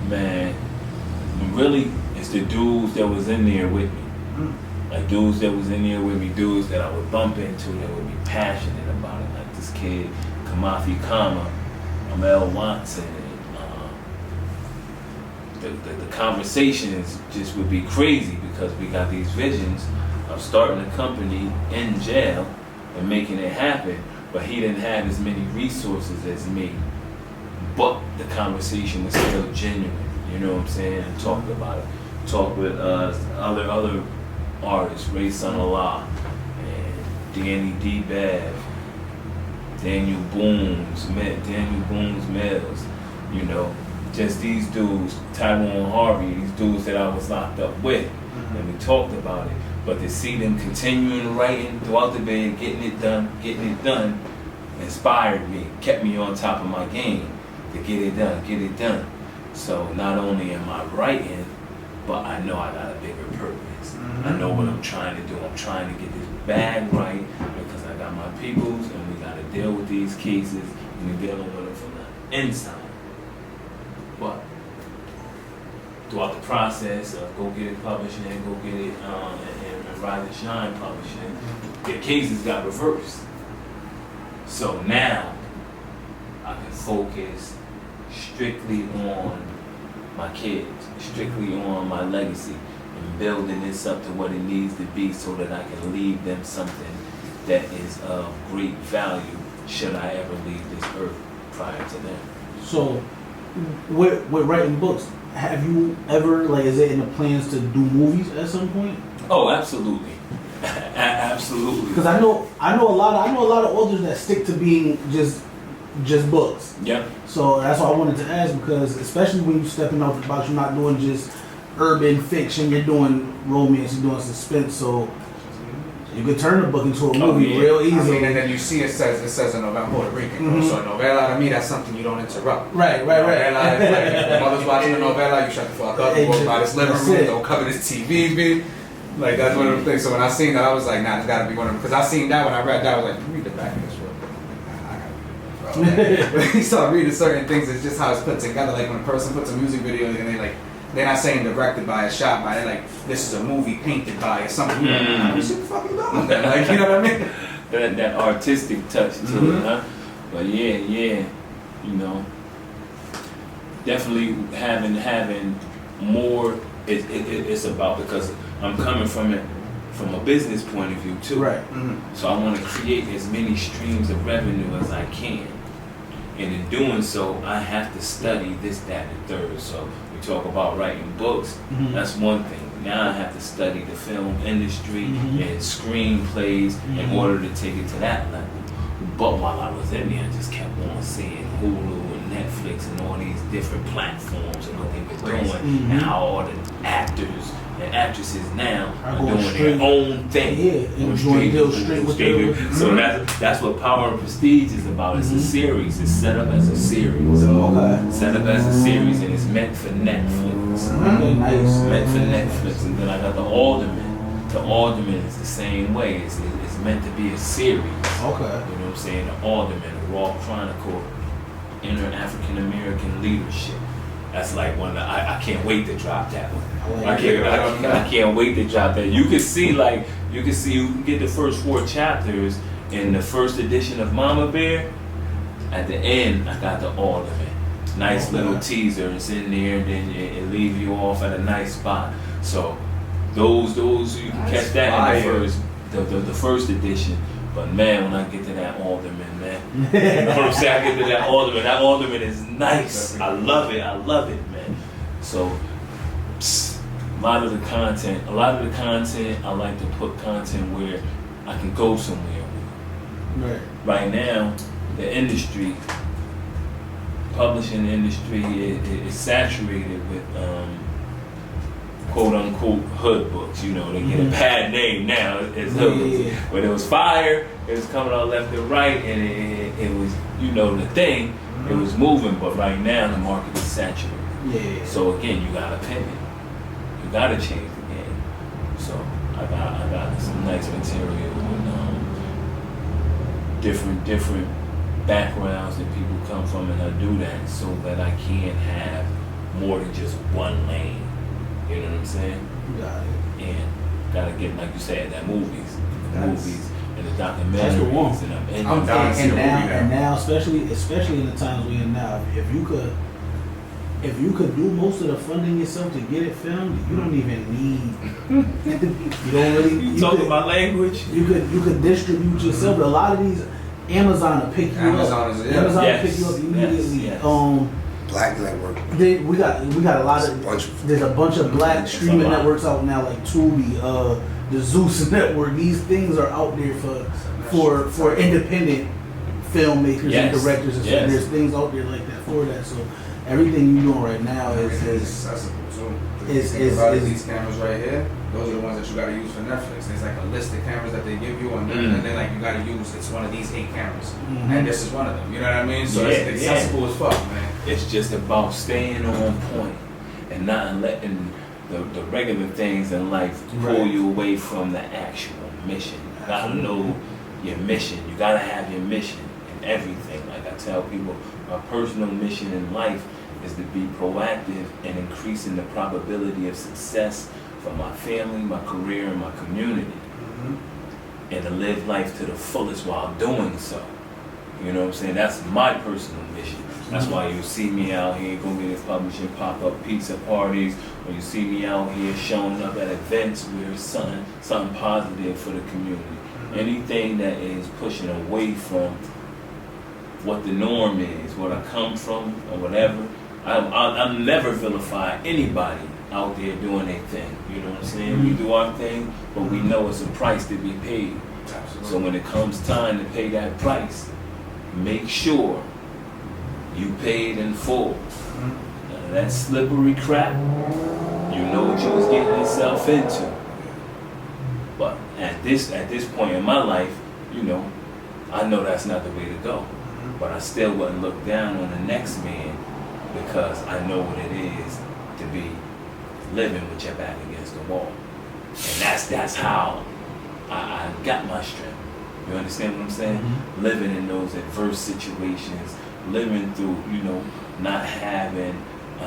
Speaker 4: Man, really, it's the dudes that was in there with me. Like dudes that was in there with me, dudes that I would bump into that would be passionate about it. Like this kid, Kamafi Kama, Amel Watson. The conversations just would be crazy because we got these visions of starting a company in jail and making it happen, but he didn't have as many resources as me. But the conversation was still genuine, you know what I'm saying? And talked about it. Talked with other artists, Ray Son-Allah, and Danny D. Bev, Daniel Boone's Mills, you know, just these dudes, Tyrone Harvey, these dudes that I was locked up with, and we talked about it. But to see them continuing writing throughout the day, getting it done, inspired me, kept me on top of my game to get it done. So not only am I writing, but I know I got a bigger purpose. I know what I'm trying to do. I'm trying to get this bag right because I got my peoples, and we got to deal with these cases, and we're dealing with them from the inside. But throughout the process of Go Get It Publishing and Go Get It and Rise and Shine Publishing, the cases got reversed. So now I can focus strictly on my kids, strictly on my legacy, and building this up to what it needs to be so that I can leave them something that is of great value should I ever leave this earth prior to them.
Speaker 3: So, with writing books, have you ever, like, is it in the plans to do movies at some point?
Speaker 4: Oh, absolutely. Absolutely.
Speaker 3: Because I know a lot of authors that stick to being just books.
Speaker 4: Yep.
Speaker 3: So that's why I wanted to ask, because especially when you're stepping out the box, you're not doing just urban fiction, you're doing romance, you're doing suspense. So you could turn the book into a movie real easy.
Speaker 2: I mean, and then you see it says a novella, Puerto Rican. So a novella to me, that's something you don't interrupt.
Speaker 3: Right.
Speaker 2: Novella, like, if your mother's watching a novella, you shut the fuck up, you walk by this living room, don't cover this TV, bitch. Like, that's one of the things. So when I seen that, I was like, nah, it's gotta be one of them. Because I seen that when I read that, I was like, read the back of this book. I gotta read it, bro. When you start reading certain things, it's just how it's put together. Like when a person puts a music video and they're not saying directed by, shot by, they're like, this is a movie painted by, or something. You're like, nah, we should fucking go with that. Like, you know what I mean?
Speaker 4: That artistic touch to it, huh? But yeah, you know, definitely having more it's about, because I'm coming from it from a business point of view too.
Speaker 3: Right.
Speaker 4: So I want to create as many streams of revenue as I can. And in doing so, I have to study this, that, and the third. So we talk about writing books. That's one thing. Now I have to study the film industry and screenplays in order to take it to that level. But while I was in there, I just kept on seeing Hulu and Netflix and all these different platforms and what they were doing, and how all the actors and actresses now are doing their own thing.
Speaker 3: Yeah, enjoying deals straight with them.
Speaker 4: So that's what Power and Prestige is about. It's a series. It's set up as a series.
Speaker 3: Okay.
Speaker 4: Set up as a series, and it's meant for Netflix.
Speaker 3: Okay, nice.
Speaker 4: Meant for Netflix. And then I got the Alderman. The Alderman is the same way. It's meant to be a series.
Speaker 3: Okay.
Speaker 4: You know what I'm saying? The Alderman, the Raw Chronicle, Inner African American Leadership. That's like one that I can't wait to drop that one. I can't wait to drop that. You can get the first 4 chapters in the first edition of Mama Bear. At the end, I got the Alderman. Nice little teaser. It's in there, then it leave you off at a nice spot. So those you can catch that in the first edition. But man, when I get to that Alderman, man, you know what I'm saying? I get to that Alderman is nice. I love it, man. So a lot of the content, I like to put content where I can go somewhere with it. Right now, the industry, publishing industry is saturated with quote unquote hood books. You know, they get a bad name now. It's hood books. When it was fire, it was coming out left and right, and it was, you know, the thing. It was moving, but right now the market is saturated.
Speaker 3: Yeah.
Speaker 4: So again, you gotta pivot. You gotta change the game. So I got some nice material with different backgrounds that people come from, and I do that so that I can have more than just one lane. You know what I'm saying?
Speaker 3: Got it.
Speaker 4: And gotta get, like you said, that movies and the documentaries.
Speaker 3: That's the one.
Speaker 4: And I'm down to see the movie now.
Speaker 3: And now, especially in the times we're in now, if you could do most of the funding yourself to get it filmed, you don't even need. You don't really.
Speaker 4: You talk about language.
Speaker 3: You could distribute yourself. But a lot of these, Amazon will pick you up. Amazon will pick you up immediately.
Speaker 4: Yes.
Speaker 5: Black network.
Speaker 3: We got a lot of. There's a bunch of black streaming networks out now, like Tubi, the Zeus network. These things are out there for independent filmmakers and directors, and stuff. There's things out there like that for that. So everything you're doing right now is
Speaker 2: accessible too. These cameras right here, those are the ones that you got to use for Netflix. There's like a list of cameras that they give you, and then like you got to use. It's one of these 8 cameras, and this is one of them. You know what I mean? So it's accessible as fuck, man.
Speaker 4: It's just about staying on point and not letting the regular things in life pull you away from the actual mission. You gotta know your mission. You gotta have your mission in everything. Like I tell people, my personal mission in life is to be proactive and increasing the probability of success for my family, my career, and my community. And to live life to the fullest while doing so. You know what I'm saying? That's my personal mission. That's why you see me out here going to this publishing pop-up pizza parties, or you see me out here showing up at events where it's something positive for the community. Anything that is pushing away from what the norm is, what I come from, or whatever. I'll never vilify anybody out there doing their thing. You know what I'm saying? We do our thing, but we know it's a price to be paid. So when it comes time to pay that price, make sure you paid in full. Now, that slippery crap, you know what you was getting yourself into. But at this point in my life, you know, I know that's not the way to go. But I still wouldn't look down on the next man, because I know what it is to be living with your back against the wall. And that's how I got my strength. You understand what I'm saying? Living in those adverse situations, living through, you know, not having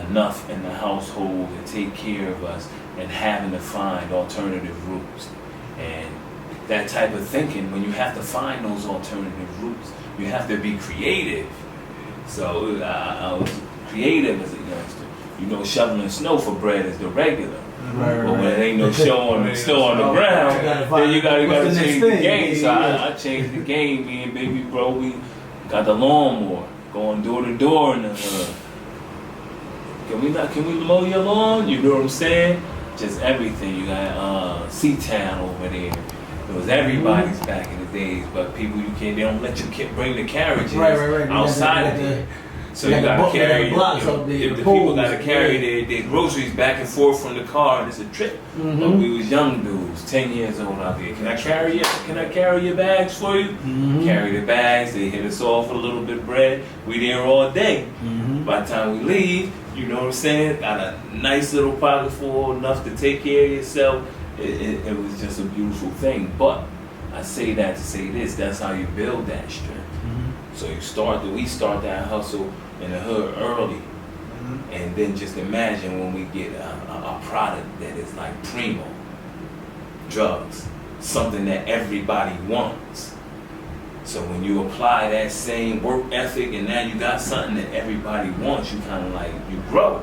Speaker 4: enough in the household to take care of us, and having to find alternative routes. And that type of thinking, when you have to find those alternative routes, you have to be creative. So I was creative as a youngster. You know, shoveling snow for bread is the regular. But when there ain't no show still on the ground, then you gotta change the game. So I changed the game. Me and baby bro, we got the lawnmower going door to door in the hood. Can we mow your lawn? You know what I'm saying? Just everything. You got C-Town over there. It was everybody's back in the days, but people they don't let you bring the carriages outside of there. So you gotta carry the people gotta carry their groceries back and forth from the car, and it's a trip. But we was young dudes, 10 years old out there. Can I carry your bags for you? Carry the bags, they hit us off with a little bit of bread. We there all day. By the time we leave, you know what I'm saying? Got a nice little pocket full, enough to take care of yourself. It was just a beautiful thing. But I say that to say this, that's how you build that strength. So we start that hustle in the hood early. And then just imagine when we get a product that is like primo, drugs, something that everybody wants. So when you apply that same work ethic and now you got something that everybody wants, you kind of like, you grow,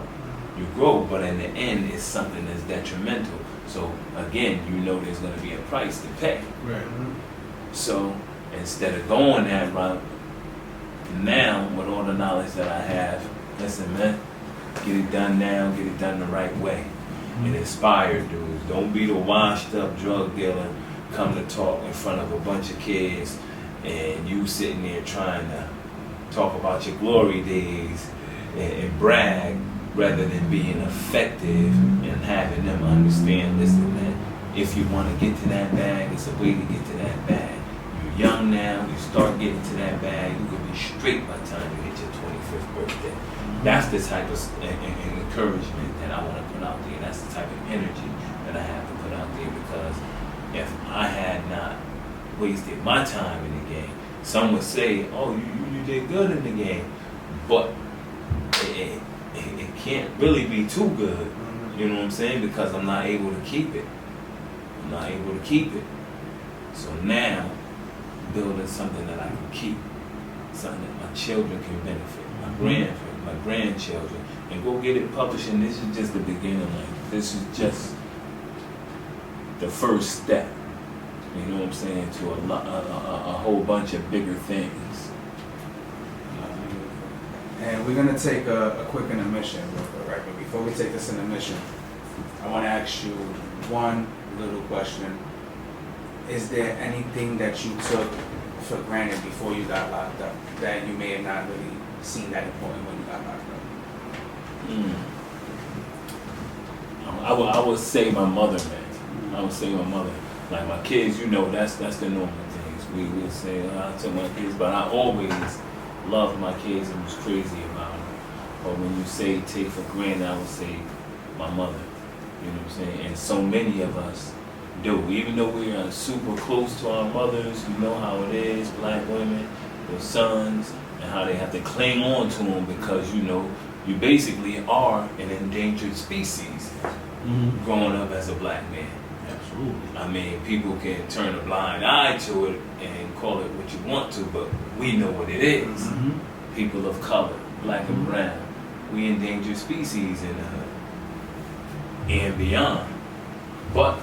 Speaker 4: but in the end it's something that's detrimental. So again, you know there's going to be a price to pay.
Speaker 3: Right.
Speaker 4: So instead of going that route, now with all the knowledge that I have, listen man, get it done now, get it done the right way. And inspire dudes. Don't be the washed up drug dealer come to talk in front of a bunch of kids and you sitting there trying to talk about your glory days and brag rather than being effective and having them understand, listen man, if you want to get to that bag, it's a way to get to that bag. You're young now, you start getting to that bag, you could be straight by the time you hit your 25th birthday. That's the type of encouragement that I want to put out there. That's the type of energy that I have to put out there, because if I had not wasted my time in the game, some would say, oh, you did good in the game, but it can't really be too good, you know what I'm saying, because I'm not able to keep it. So now, building something that I can keep, something that my children can benefit, my grandchildren, and go get it published. And this is just the beginning. Like, this is just the first step. You know what I'm saying? To a whole bunch of bigger things.
Speaker 2: And we're gonna take a quick intermission, right? But before we take this intermission, I want to ask you one little question. Is there anything that you took for granted before you got locked up that you may have not really seen that important when you got locked up?
Speaker 4: I would say my mother, man. I would say my mother. Like my kids, you know, that's the normal things. We would say, I took my kids, but I always loved my kids and was crazy about them. But when you say take for granted, I would say my mother. You know what I'm saying? And so many of us do. Even though we are super close to our mothers, you know how it is, black women, their sons, and how they have to cling on to them because, you know, you basically are an endangered species growing up as a black man.
Speaker 3: Absolutely.
Speaker 4: I mean, people can turn a blind eye to it and call it what you want to, but we know what it is. People of color, black and brown, we endangered species in the hood and beyond. But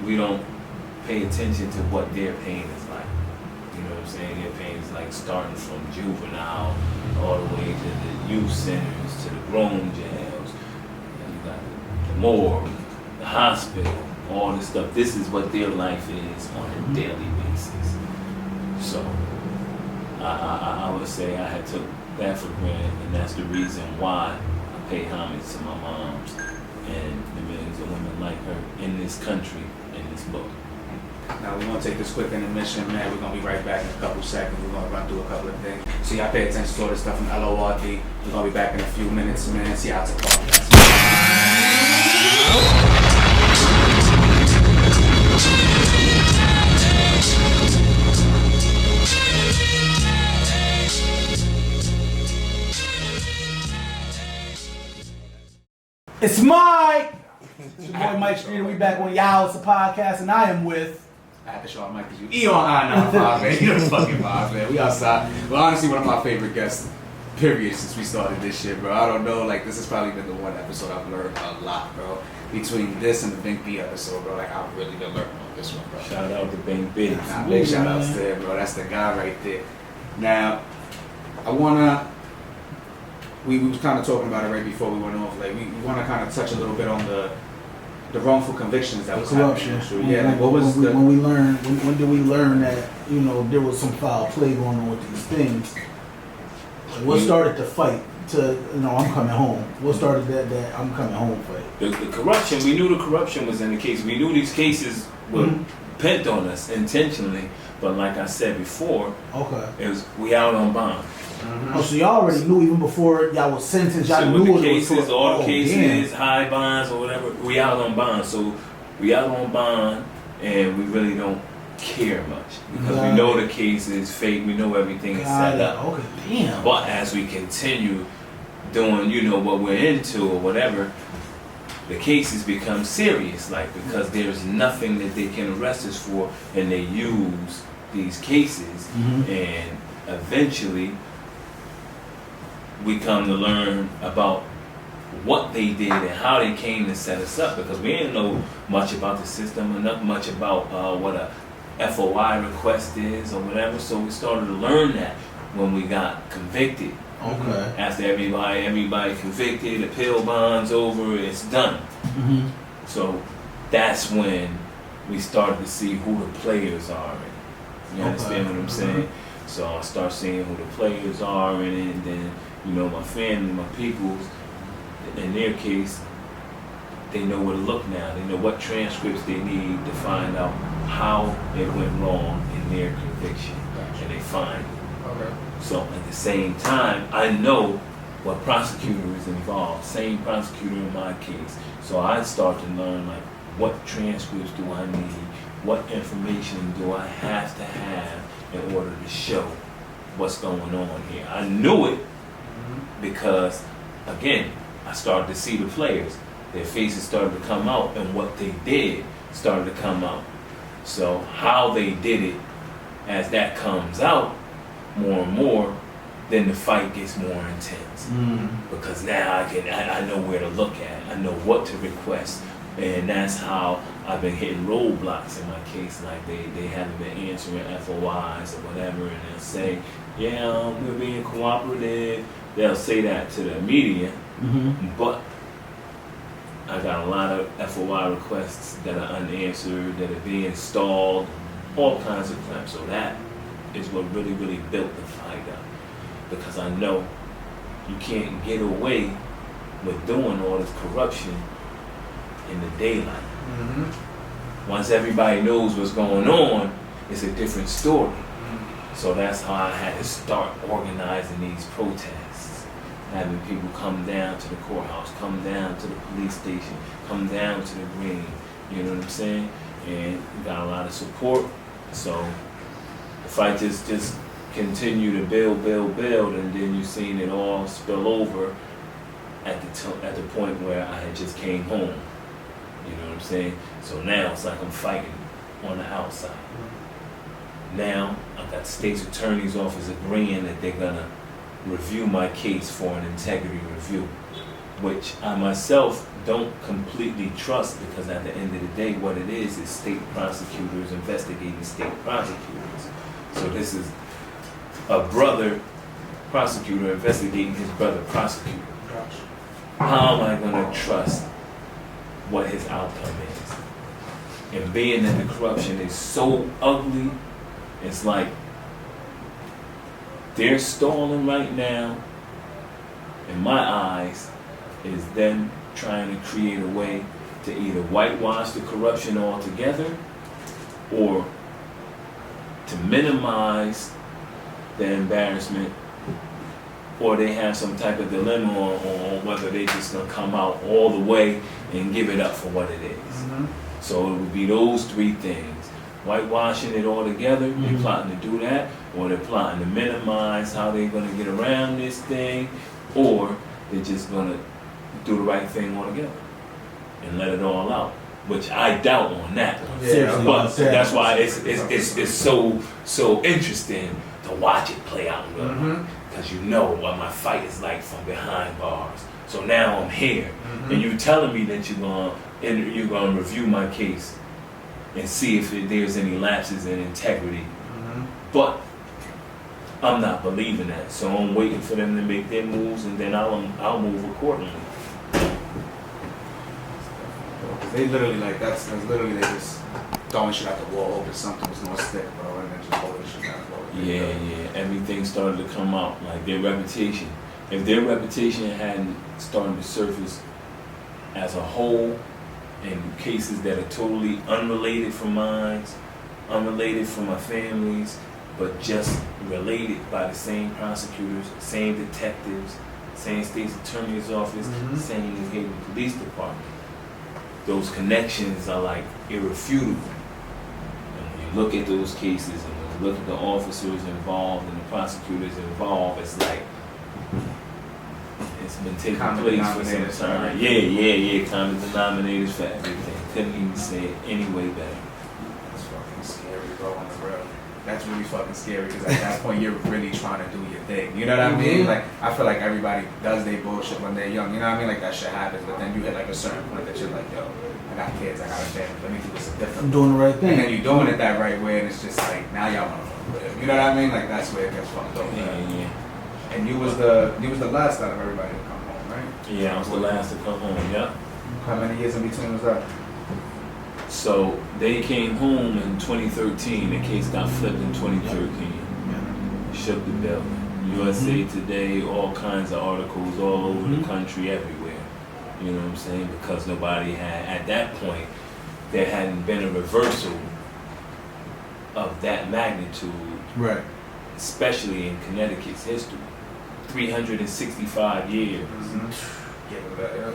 Speaker 4: we don't pay attention to what their pain is like. You know what I'm saying? Their pain is like starting from juvenile all the way to the youth centers, to the grown jails. And you got the morgue, the hospital, all this stuff. This is what their life is on a daily basis. So I would say I had took that for granted, and that's the reason why I pay homage to my moms and the millions of women like her in this country, in this book.
Speaker 2: Now we're gonna take this quick intermission, man. We're gonna be right back in a couple seconds. We're gonna run through a couple of things. So y'all pay attention to all this stuff from L.O.R.D. We're gonna be back in a few minutes, man. See how it's a podcast.
Speaker 3: It's Mike! It's your boy Mike Streeter. We back on YaooItzaPodcast, and I am with...
Speaker 2: I had to show out Mike because you E on I know, man. You know the fucking vibe, man. We outside. Well, honestly, one of my favorite guests period, since we started this shit, bro. I don't know, like, this has probably been the one episode I've learned a lot, bro. Between this and the Big B episode, bro, like, I've really been learning on this one, bro.
Speaker 4: Shout out to Big B.
Speaker 2: Nah, big shout outs to him, bro. That's the guy right there. Now, I wanna, we was kind of talking about it right before we went off. Like, we want to kind of touch a little bit on the wrongful convictions that was
Speaker 3: corruption.
Speaker 2: happening. Yeah, like, what was
Speaker 3: when we learned? When did we learn that there was some foul play going on with these things? Like, what started the fight to I'm coming home? What started that I'm coming home fight?
Speaker 4: The corruption. We knew the corruption was in the case. We knew these cases were pent on us intentionally. But like I said before, it was we out on bond.
Speaker 3: Oh, so y'all already knew even before y'all was sentenced. Y'all knew
Speaker 4: the cases, all the cases,
Speaker 3: damn.
Speaker 4: high bonds or whatever. We out on bond. So we out on bond, and we really don't care much because we know the case is fake. We know everything is set up.
Speaker 3: Okay, damn.
Speaker 4: But as we continue doing, what we're into or whatever, the cases become serious. Like because there's nothing that they can arrest us for, and they use these cases, and eventually we come to learn about what they did and how they came to set us up because we didn't know much about the system or not much about what a FOI request is or whatever. So we started to learn that when we got convicted.
Speaker 3: Okay.
Speaker 4: After everybody convicted, appeal bonds over, it's done. So that's when we started to see who the players are. You understand what I'm saying? So I start seeing who the players are, and then my family, my peoples, in their case, they know where to look now. They know what transcripts they need to find out how it went wrong in their conviction, and they find it.
Speaker 2: Okay.
Speaker 4: So at the same time, I know what prosecutor is involved. Same prosecutor in my case. So I start to learn like what transcripts do I need, what information do I have to have in order to show what's going on here. I knew it because, again, I started to see the players. Their faces started to come out, and what they did started to come out. So how they did it, as that comes out more and more, then the fight gets more intense. Because now I know where to look at. I know what to request. And that's how I've been hitting roadblocks in my case. Like they haven't been answering FOIs or whatever, and they'll say, yeah, we're being cooperative. They'll say that to the media, but I got a lot of FOI requests that are unanswered, that are being stalled, all kinds of crap. So that is what really, really built the fight up. Because I know you can't get away with doing all this corruption in the daylight. Once everybody knows what's going on, it's a different story. So that's how I had to start organizing these protests, having people come down to the courthouse, come down to the police station, come down to the green, you know what I'm saying? And we got a lot of support. So the fight just continue to build, and then you seen it all spill over at the point where I had just came home. You know what I'm saying? So now it's like I'm fighting on the outside. Now I've got the state's attorney's office agreeing that they're gonna review my case for an integrity review, which I myself don't completely trust, because at the end of the day, what it is state prosecutors investigating state prosecutors. So this is a brother prosecutor investigating his brother prosecutor. How am I gonna trust what his outcome is? And being that the corruption is so ugly, it's like they're stalling right now, in my eyes, is them trying to create a way to either whitewash the corruption altogether or to minimize the embarrassment, or they have some type of dilemma on whether they just gonna come out all the way and give it up for what it is. So it would be those three things. Whitewashing it all together, they're plotting to do that, or they're plotting to minimize how they're gonna get around this thing, or they're just gonna do the right thing altogether and let it all out. Which I doubt on that.
Speaker 3: Yeah,
Speaker 4: but that's why it's so interesting to watch it play out. because you know what my fight is like from behind bars. So now I'm here, and you're telling me that you're gonna review my case and see if there's any lapses in integrity. But I'm not believing that, so I'm waiting for them to make their moves, and then I'll move accordingly.
Speaker 2: They literally like that's literally they just throwing shit at the wall, hoping something was gonna stick, bro, and then just holding shit down.
Speaker 4: Yeah. Everything started to come out, like their reputation. If their reputation hadn't started to surface as a whole in cases that are totally unrelated from mine, unrelated from my families, but just related by the same prosecutors, same detectives, same state's attorney's office, same New Haven Police Department. Those connections are like irrefutable. And when you look at those cases and when you look at the officers involved and the prosecutors involved, it's like it's been taking place for some time. Yeah. Common denominators for everything. Couldn't even say it any way better.
Speaker 2: That's fucking scary, bro, on the real. That's really fucking scary because at that point you're really trying to do your thing. You know what I mean? Like I feel like everybody does their bullshit when they're young. You know what I mean? Like that shit happens, but then you hit like a certain point that you're like, yo, I got kids, I got a family. Let me do this different.
Speaker 3: I'm doing the right thing.
Speaker 2: And then you're doing it that right way, and it's just like now y'all want to live. You know what I mean? Like that's where it gets fucked up.
Speaker 4: Yeah.
Speaker 2: And you was the last out of everybody to come home, right?
Speaker 4: Yeah, I was the last to come home. Yeah.
Speaker 2: How many years in between was that?
Speaker 4: So they came home in 2013. The case got flipped in 2013. Shook the building. USA Today, all kinds of articles all over the country, everywhere. You know what I'm saying? Because nobody had, at that point, there hadn't been a reversal of that magnitude,
Speaker 3: Right.
Speaker 4: especially in Connecticut's history. 365 years.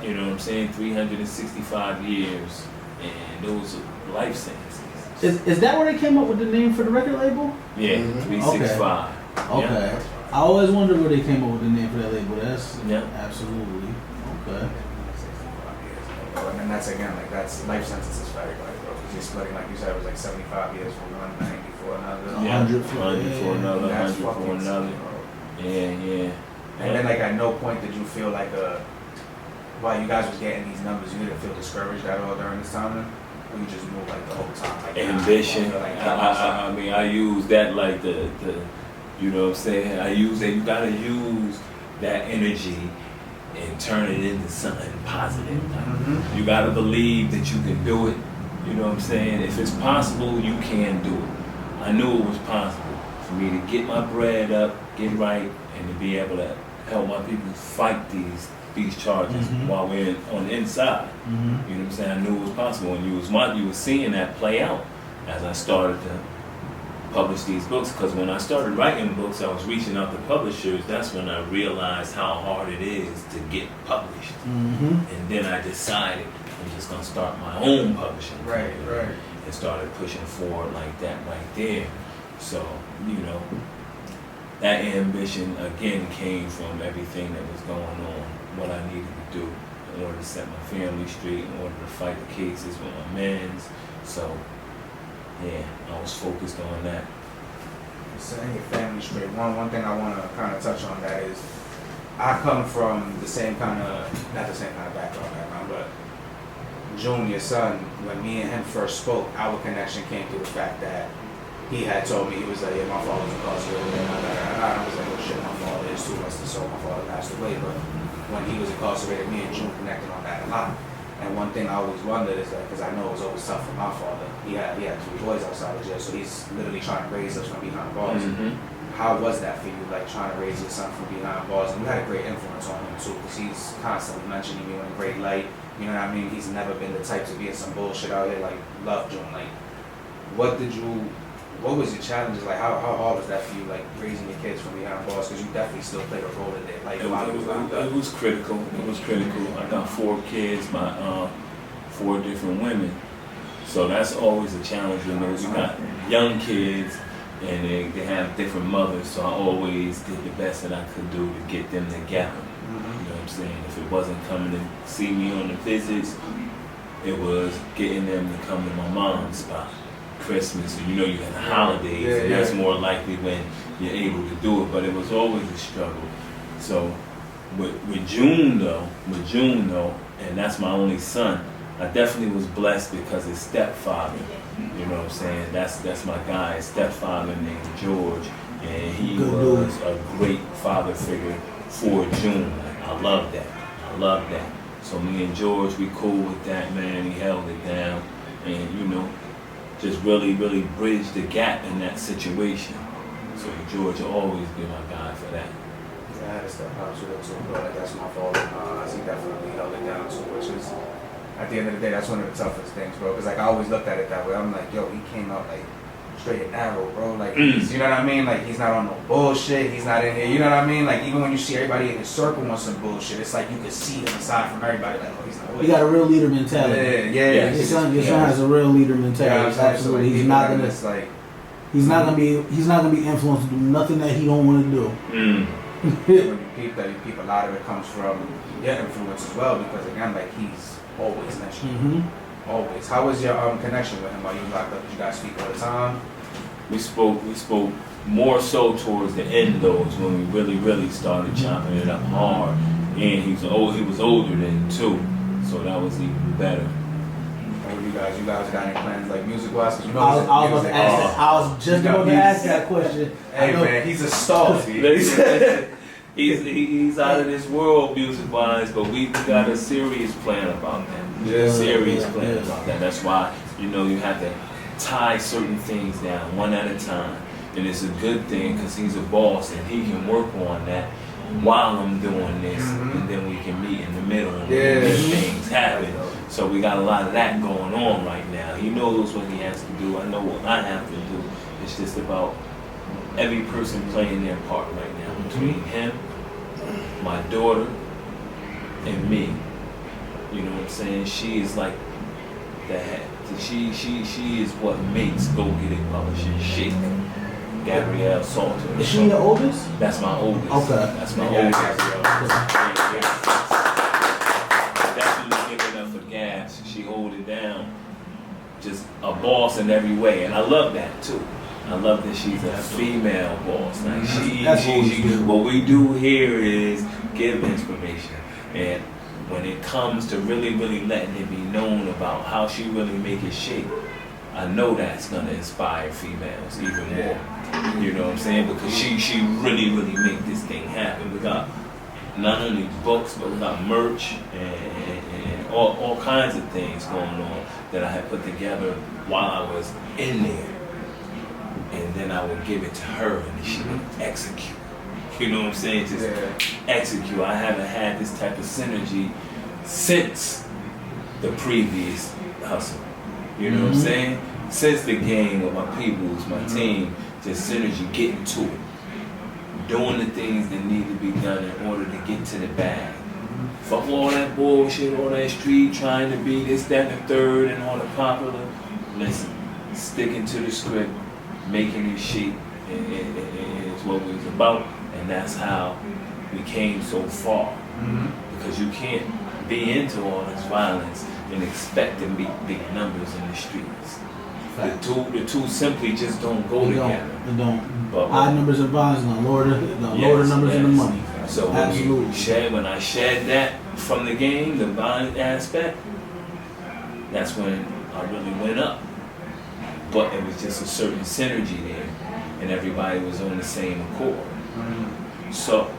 Speaker 4: You know what I'm saying? 365 years. And those are life sentences.
Speaker 3: Is that where they came up with the name for the record label?
Speaker 4: Yeah, 365.
Speaker 3: Okay.
Speaker 4: Yeah.
Speaker 3: I always wondered where they came up with the name for that label. That's
Speaker 4: absolutely.
Speaker 3: Okay.
Speaker 2: And then that's again, like that's life sentences for everybody, bro. Because you're splitting, like you said, it was like 75 years for one, 90 for another.
Speaker 3: 100
Speaker 4: for another, 100 for
Speaker 2: fucking
Speaker 4: another. Yeah.
Speaker 2: And then like at no point did you feel like while you guys was getting these numbers, you didn't feel discouraged at all during this time? Or you just moved like the whole time? Like,
Speaker 4: ambition. I mean, I use that like the you know what I'm saying? I use that. You gotta use that energy and turn it into something positive. You gotta believe that you can do it. You know what I'm saying? If it's possible, you can do it. I knew it was possible for me to get my bread up, get right, and to be able to help my people fight these charges while we're on the inside. You know what I'm saying? I knew it was possible, and you was seeing that play out as I started to publish these books. Because when I started writing books, I was reaching out to publishers. That's when I realized how hard it is to get published. And then I decided I'm just gonna start my own publishing company.
Speaker 2: Right.
Speaker 4: And started pushing forward like that right there. So you know, that ambition again came from everything that was going on. What I needed to do in order to set my family straight, in order to fight the cases with my mans. So, yeah, I was focused on that.
Speaker 2: Setting your family straight. One thing I want to kind of touch on that is, I come from the same kind of, not the same kind of background, but June, your son, when me and him first spoke, our connection came through the fact that he had told me, he was like, yeah, my father's incarcerated, and I was like, oh shit, my father is too, so my father passed away, but when he was incarcerated, me and June connected on that a lot. And one thing I always wondered is that, because I know it was always tough for my father, he had 3 boys outside of jail, so he's literally trying to raise us from behind bars. How was that for you, like trying to raise your son from behind bars? And you had a great influence on him too, because he's constantly mentioning you in a great light. You know what I mean? He's never been the type to be in some bullshit out here, like love June. Like, what was your challenges? Like, how hard was that for you, like raising your kids from behind bars? Because you definitely still played a role in their life.
Speaker 4: It was critical. It was critical. I got 4 kids, my 4 different women. So that's always a challenge. You know, you got young kids and they have different mothers. So I always did the best that I could do to get them together. You know what I'm saying? If it wasn't coming to see me on the visits, it was getting them to come to my mom's spot. Christmas, and you got the holidays, and that's more likely when you're able to do it. But it was always a struggle. So with June though, and that's my only son, I definitely was blessed because his stepfather, you know what I'm saying? That's my guy, his stepfather named George, and he was a great father figure for June. Like, I love that. So me and George, we cool with that, man. He held it down, and just really, really bridged the gap in that situation. So George will always be my guy for that.
Speaker 2: I had to step out to it too, bro. Like, that's my fault. He definitely held it down too, which is, at the end of the day, that's one of the toughest things, bro. Because, like, I always looked at it that way. I'm like, yo, he came out, like, straight and narrow, bro. Like, he's, you know what I mean? Like, he's not on no bullshit. He's not in here, you know what I mean? Like, even when you see everybody in his circle on some bullshit, it's like you can see him aside from everybody. Like, oh, he's not.
Speaker 3: He got a real leader mentality.
Speaker 2: Yeah.
Speaker 3: Your son has a real leader mentality.
Speaker 2: Yeah,
Speaker 3: absolutely. He's not gonna.
Speaker 2: Like,
Speaker 3: he's not gonna be influenced to do nothing that he don't want to do.
Speaker 2: When you peep that, a lot of it comes from your influence as well, because again, like, he's always mentioned. Always. How was your connection with him while you locked up? Did you guys speak all the time?
Speaker 4: We spoke more so towards the end though, is when we really started chopping it up hard. And he was older then too, so that was even better.
Speaker 2: You guys got any plans, like, music-wise?
Speaker 3: I was just about to ask that question.
Speaker 2: Hey man, he's a star.
Speaker 4: He's out of this world music-wise, but we got a serious plan about that. About that. That's why you have to tie certain things down one at a time, and it's a good thing because he's a boss and he can work on that while I'm doing this, and then we can meet in the middle and make things happen. So we got a lot of that going on right now. He knows what he has to do. I know what I have to do. It's just about every person playing their part right now, between him, my daughter, and me. You know what I'm saying? She is like the head. She is what makes Go Get It Publishing shake. Gabrielle Salter.
Speaker 3: Is she your oldest?
Speaker 4: That's my oldest.
Speaker 3: Okay.
Speaker 4: That's my oldest. Definitely giving up for Gabs. She hold it down. Just a boss in every way, and I love that too. I love that she's a female boss. Like what we do here is give inspiration, and when it comes to really letting it be known about how she really make it shake, I know that's gonna inspire females even more. You know what I'm saying? Because she really make this thing happen. We got not only books, but we got merch and all kinds of things going on that I had put together while I was in there. And then I would give it to her and she would execute. You know what I'm saying? Just execute. I haven't had this type of synergy since the previous hustle. You know what I'm saying? Since the game of my peoples, my team, just synergy, getting to it. Doing the things that need to be done in order to get to the bag. Fuck all that bullshit, all that street trying to be this, that, and the third, and all the popular. Listen, sticking to the script, making it shake, is what we was about, and that's how we came so far. Because you can't be into all this violence and expect to meet big numbers in the streets. The two simply just don't go together.
Speaker 3: They don't. But high numbers and violence and the lower the numbers and the money.
Speaker 4: So when I shed that from the game, the violent aspect, that's when I really went up. But it was just a certain synergy there, and everybody was on the same accord. So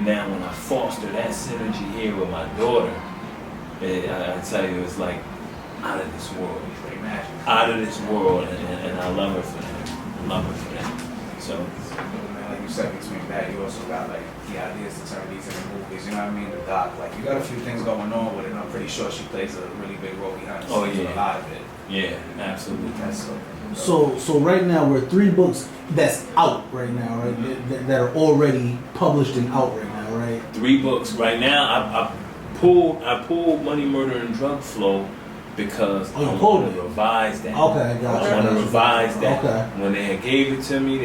Speaker 4: now when I foster that synergy here with my daughter, I tell you, it's like out of this world. Out of this world, and I love her for that. So,
Speaker 2: like you said, between that, you also got like the ideas to turn these into movies. You know what I mean? The doc, like you got a few things going on with it. And I'm pretty sure she plays a really big role behind the scenes with a lot of it.
Speaker 4: Yeah, absolutely.
Speaker 2: That's
Speaker 3: so right now we're 3 books that's out right now, right? That are already published and out right now, right?
Speaker 4: 3 books right now. I pulled Money, Murder, and Drug Flow because I want to revise that.
Speaker 3: Okay, gotcha.
Speaker 4: I want to revise that.
Speaker 3: Okay.
Speaker 4: When they gave it to me,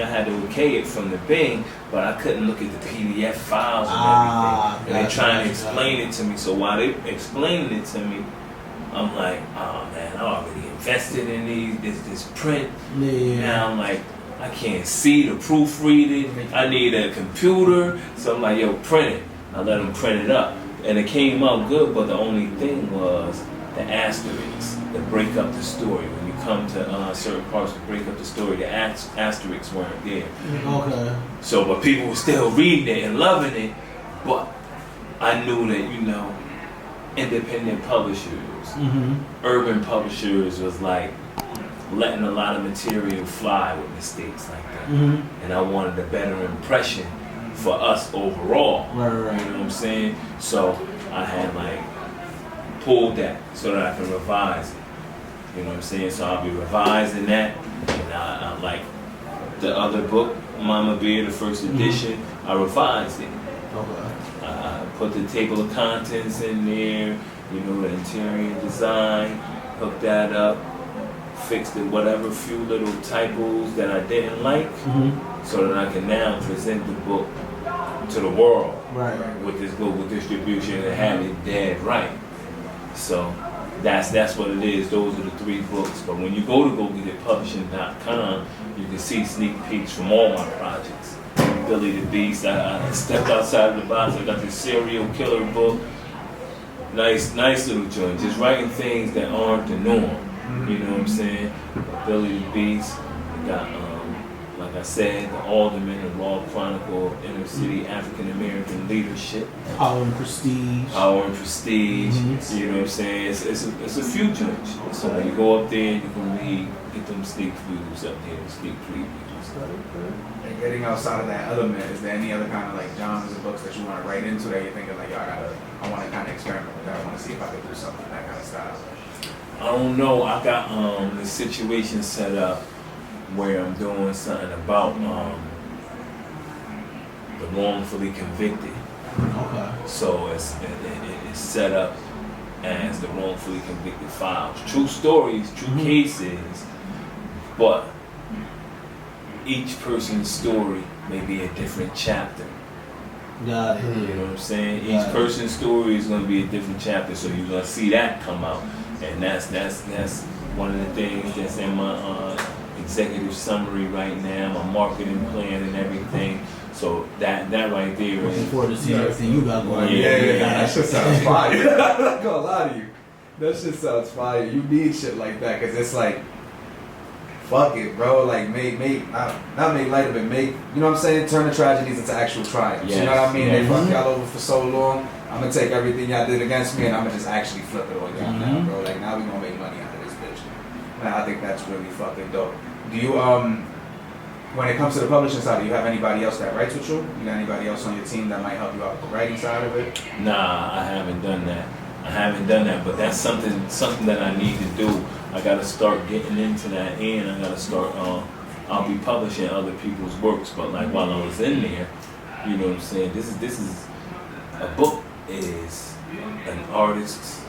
Speaker 4: I had to okay it from the Bing, but I couldn't look at the PDF files and everything. And they're trying to explain it to me. So while they explaining it to me, I'm like, oh man, I already invested in this print.
Speaker 3: Yeah.
Speaker 4: Now I'm like, I can't see the proofreading. I need a computer. So I'm like, yo, print it. I let them print it up. And it came out good, but the only thing was the asterisks that break up the story. When you come to certain parts to break up the story, the asterisks weren't there.
Speaker 3: Okay.
Speaker 4: So, but people were still reading it and loving it. But I knew that, independent publishers, urban publishers was like letting a lot of material fly with mistakes like that. And I wanted a better impression for us overall.
Speaker 3: Right.
Speaker 4: You know what I'm saying? So I had pulled that so that I can revise it. You know what I'm saying? So I'll be revising that. And I like the other book, Mama Bear, the first edition, I revised it.
Speaker 3: Okay.
Speaker 4: I put the table of contents in there, the interior design, hooked that up, fixed it, whatever few little typos that I didn't like, so that I can now present the book to the world with this global distribution and have it dead right. So that's what it is. Those are the 3 books. But when you go to GoGetItPublishing.com, you can see sneak peeks from all my projects. Billy the Beast, I stepped outside of the box. I got this serial killer book. Nice little joint. Just writing things that aren't the norm. You know what I'm saying? Billy the Beast. I got, like I said, the Alderman, the Raw Chronicle of Inner City African American Leadership.
Speaker 3: Power and Prestige.
Speaker 4: You know what I'm saying? It's a few joints. So when you go up there, you can get them sneak previews up there, sneak previews.
Speaker 2: And getting outside of that element, is there any other kind of genres of books that you want to write into that you're thinking I want to kind of experiment with that. I want to see if I can do something that kind of style.
Speaker 4: I don't know. I got the situation set up where I'm doing something about the wrongfully convicted.
Speaker 3: Okay.
Speaker 4: So it's set up as the wrongfully convicted files. True stories, true cases, but each person's story may be a different chapter.
Speaker 3: Got it.
Speaker 4: You know what I'm saying? Each person's story is going to be a different chapter, so you're going to see that come out. And that's one of the things that's in my executive summary right now, my marketing plan and everything. So that right there is...
Speaker 3: Looking forward to seeing everything you got going.
Speaker 2: Yeah, that shit sounds fire. I'm not gonna lie to you. That shit sounds fire. You need shit like that, because it's fuck it, bro. Not make light of it. You know what I'm saying? Turn the tragedies into actual triumphs.
Speaker 4: Yes.
Speaker 2: You know what I mean? They fuck y'all over for so long. I'm gonna take everything y'all did against me and I'm gonna just actually flip it on y'all now, bro. Now we gonna make money out of this bitch. And I think that's really fucking dope. Do you, when it comes to the publishing side, do you have anybody else that writes with you? You got anybody else on your team that might help you out with the writing side of it?
Speaker 4: Nah, I haven't done that. But that's something that I need to do. I gotta start getting into that, and I gotta start. I'll be publishing other people's works, but while I was in there, you know what I'm saying. This is a book is an artist's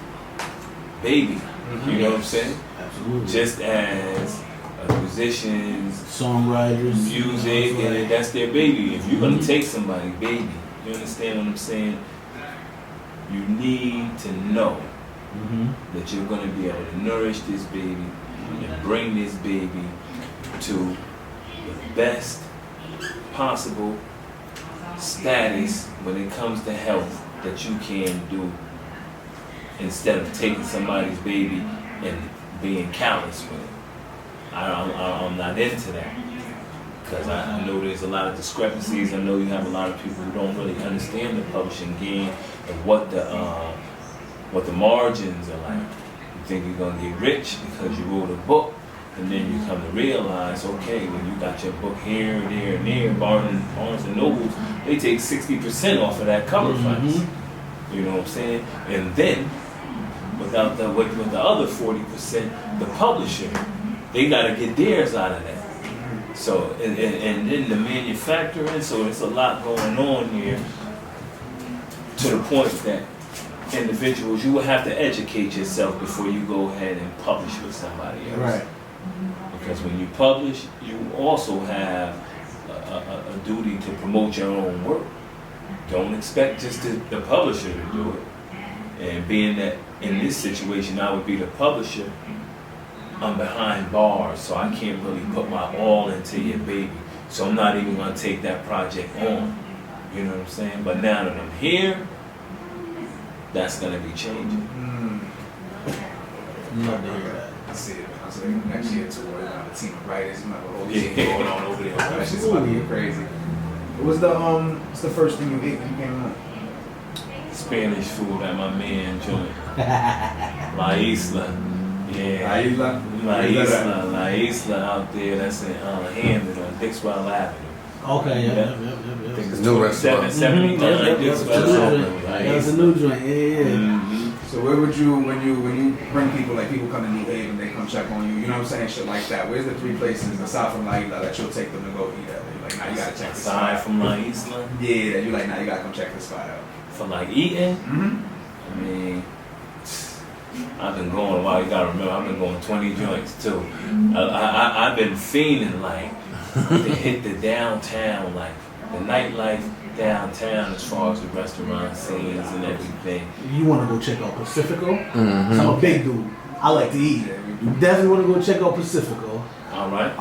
Speaker 4: baby. You know what I'm saying?
Speaker 3: Absolutely.
Speaker 4: Just as musicians,
Speaker 3: songwriters,
Speaker 4: music, and that's their baby. If you're gonna take somebody's baby, you understand what I'm saying? You need to know that you're going to be able to nourish this baby and bring this baby to the best possible status when it comes to health that you can do, instead of taking somebody's baby and being callous with it. I'm not into that, because I know there's a lot of discrepancies. I know you have a lot of people who don't really understand the publishing game and what the margins are like. You think you're gonna get rich because you wrote a book, and then you come to realize, okay, when you got your book here, there, and there, Barnes and Nobles, they take 60% off of that cover price. You know what I'm saying? And then with the other 40%, the publisher, they gotta get theirs out of that. So and then the manufacturing, so it's a lot going on here, to the point that individuals, you will have to educate yourself before you go ahead and publish with somebody else.
Speaker 3: Right.
Speaker 4: Because when you publish, you also have a duty to promote your own work. Don't expect just the publisher to do it. And being that in this situation I would be the publisher, I'm behind bars, so I can't really put my all into your baby. So I'm not even gonna take that project on. You know what I'm saying? But now that I'm here, that's gonna be changing.
Speaker 3: Love to hear that.
Speaker 2: I see it. I see it next year too. We're on the team of writers. You might have a whole team going on over there. That shit's about to get crazy. What's the first thing you ate when you came home?
Speaker 4: Spanish food at my man joint. La Isla. Yeah. La Isla out there. That's in Hamden on Dixwell Avenue.
Speaker 3: Okay, yeah.
Speaker 4: I think it's
Speaker 5: New restaurant.
Speaker 4: 79 Dixwell Avenue.
Speaker 3: That's a new joint. Yeah.
Speaker 2: So where would you, when you bring people, like people come to New Haven, they come check on you, you know what I'm saying, shit like that. Where's the 3 places aside from La Isla that you'll take them to go eat at? You're like, nah, you gotta check this spot
Speaker 4: Aside
Speaker 2: out.
Speaker 4: from La Isla?
Speaker 2: Yeah, you like, nah, you gotta come check this spot out.
Speaker 4: For like eating? I mean, I've been going a while. You gotta remember, I've been going 20 joints too. I've been fiending like to hit the downtown, like the nightlife downtown as far as the restaurant scenes and everything.
Speaker 3: You want to go check out Pacifico? I'm a big dude. I like to eat. You definitely want to go check out Pacifico.
Speaker 4: All right.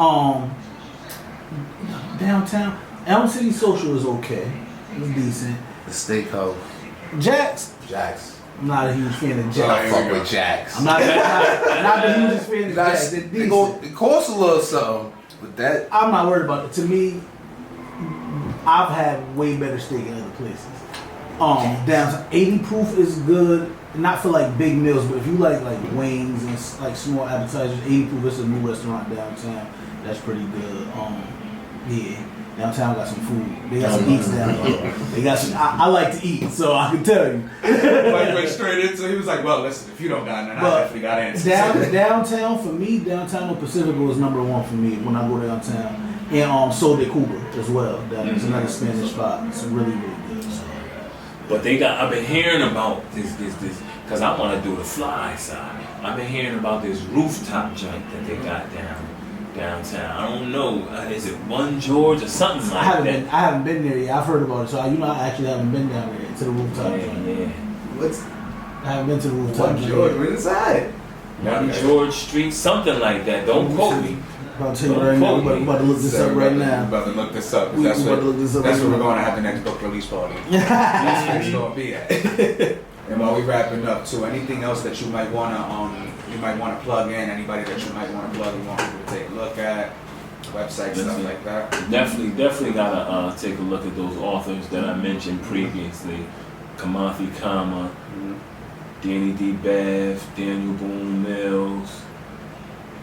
Speaker 3: Downtown, Elm City Social is okay. It's decent.
Speaker 5: The steakhouse.
Speaker 3: Jack's. I'm not a huge fan of
Speaker 5: I
Speaker 3: Jack's.
Speaker 5: fuck with Jack's.
Speaker 3: I'm not the hugest fan of Jack's. They're decent.
Speaker 5: It costs a little something, but that.
Speaker 3: I'm not worried about it. To me, I've had way better steak in other places. Downtown 80 proof is good, not for like big meals, but if you like wings and like small appetizers, 80 proof is a new restaurant downtown. That's pretty good. Yeah, downtown got some food. They got some eats down there. They got some. I like to eat, so I can tell you.
Speaker 2: Like went straight into. He was like, well, listen, if you don't got none, I definitely got answers.
Speaker 3: Downtown for me, downtown or Pacifico is number 1 for me when I go downtown. And Sol de Cuba as well. That is another Spanish spot. It's really, really good. So.
Speaker 4: But they got. I've been hearing about this, because I want to do the fly side. I've been hearing about this rooftop joint that they got downtown. I don't know. Is it One George or something like that?
Speaker 3: I haven't been there yet. I've heard about it. So I actually haven't been down there to the rooftop joint.
Speaker 2: Yeah.
Speaker 3: I haven't been to the rooftop
Speaker 2: One George, where's inside?
Speaker 4: One George Street, something like that. Don't quote me.
Speaker 3: I'll tell you right now. We're about to look this up right now.
Speaker 2: We're about to look this up.
Speaker 3: We
Speaker 2: That's
Speaker 3: about to look this up
Speaker 2: where
Speaker 3: right
Speaker 2: we're
Speaker 3: now.
Speaker 2: going to have the next book release party. That's where it's going to be at. And while we wrapping up too, anything else that you might wanna plug in? Anybody that you might wanna plug? You want people to take a look at? Website stuff like that.
Speaker 4: Definitely gotta take a look at those authors that I mentioned previously. Kamathi Kama, Danny D. Bev, Daniel Boone Mills,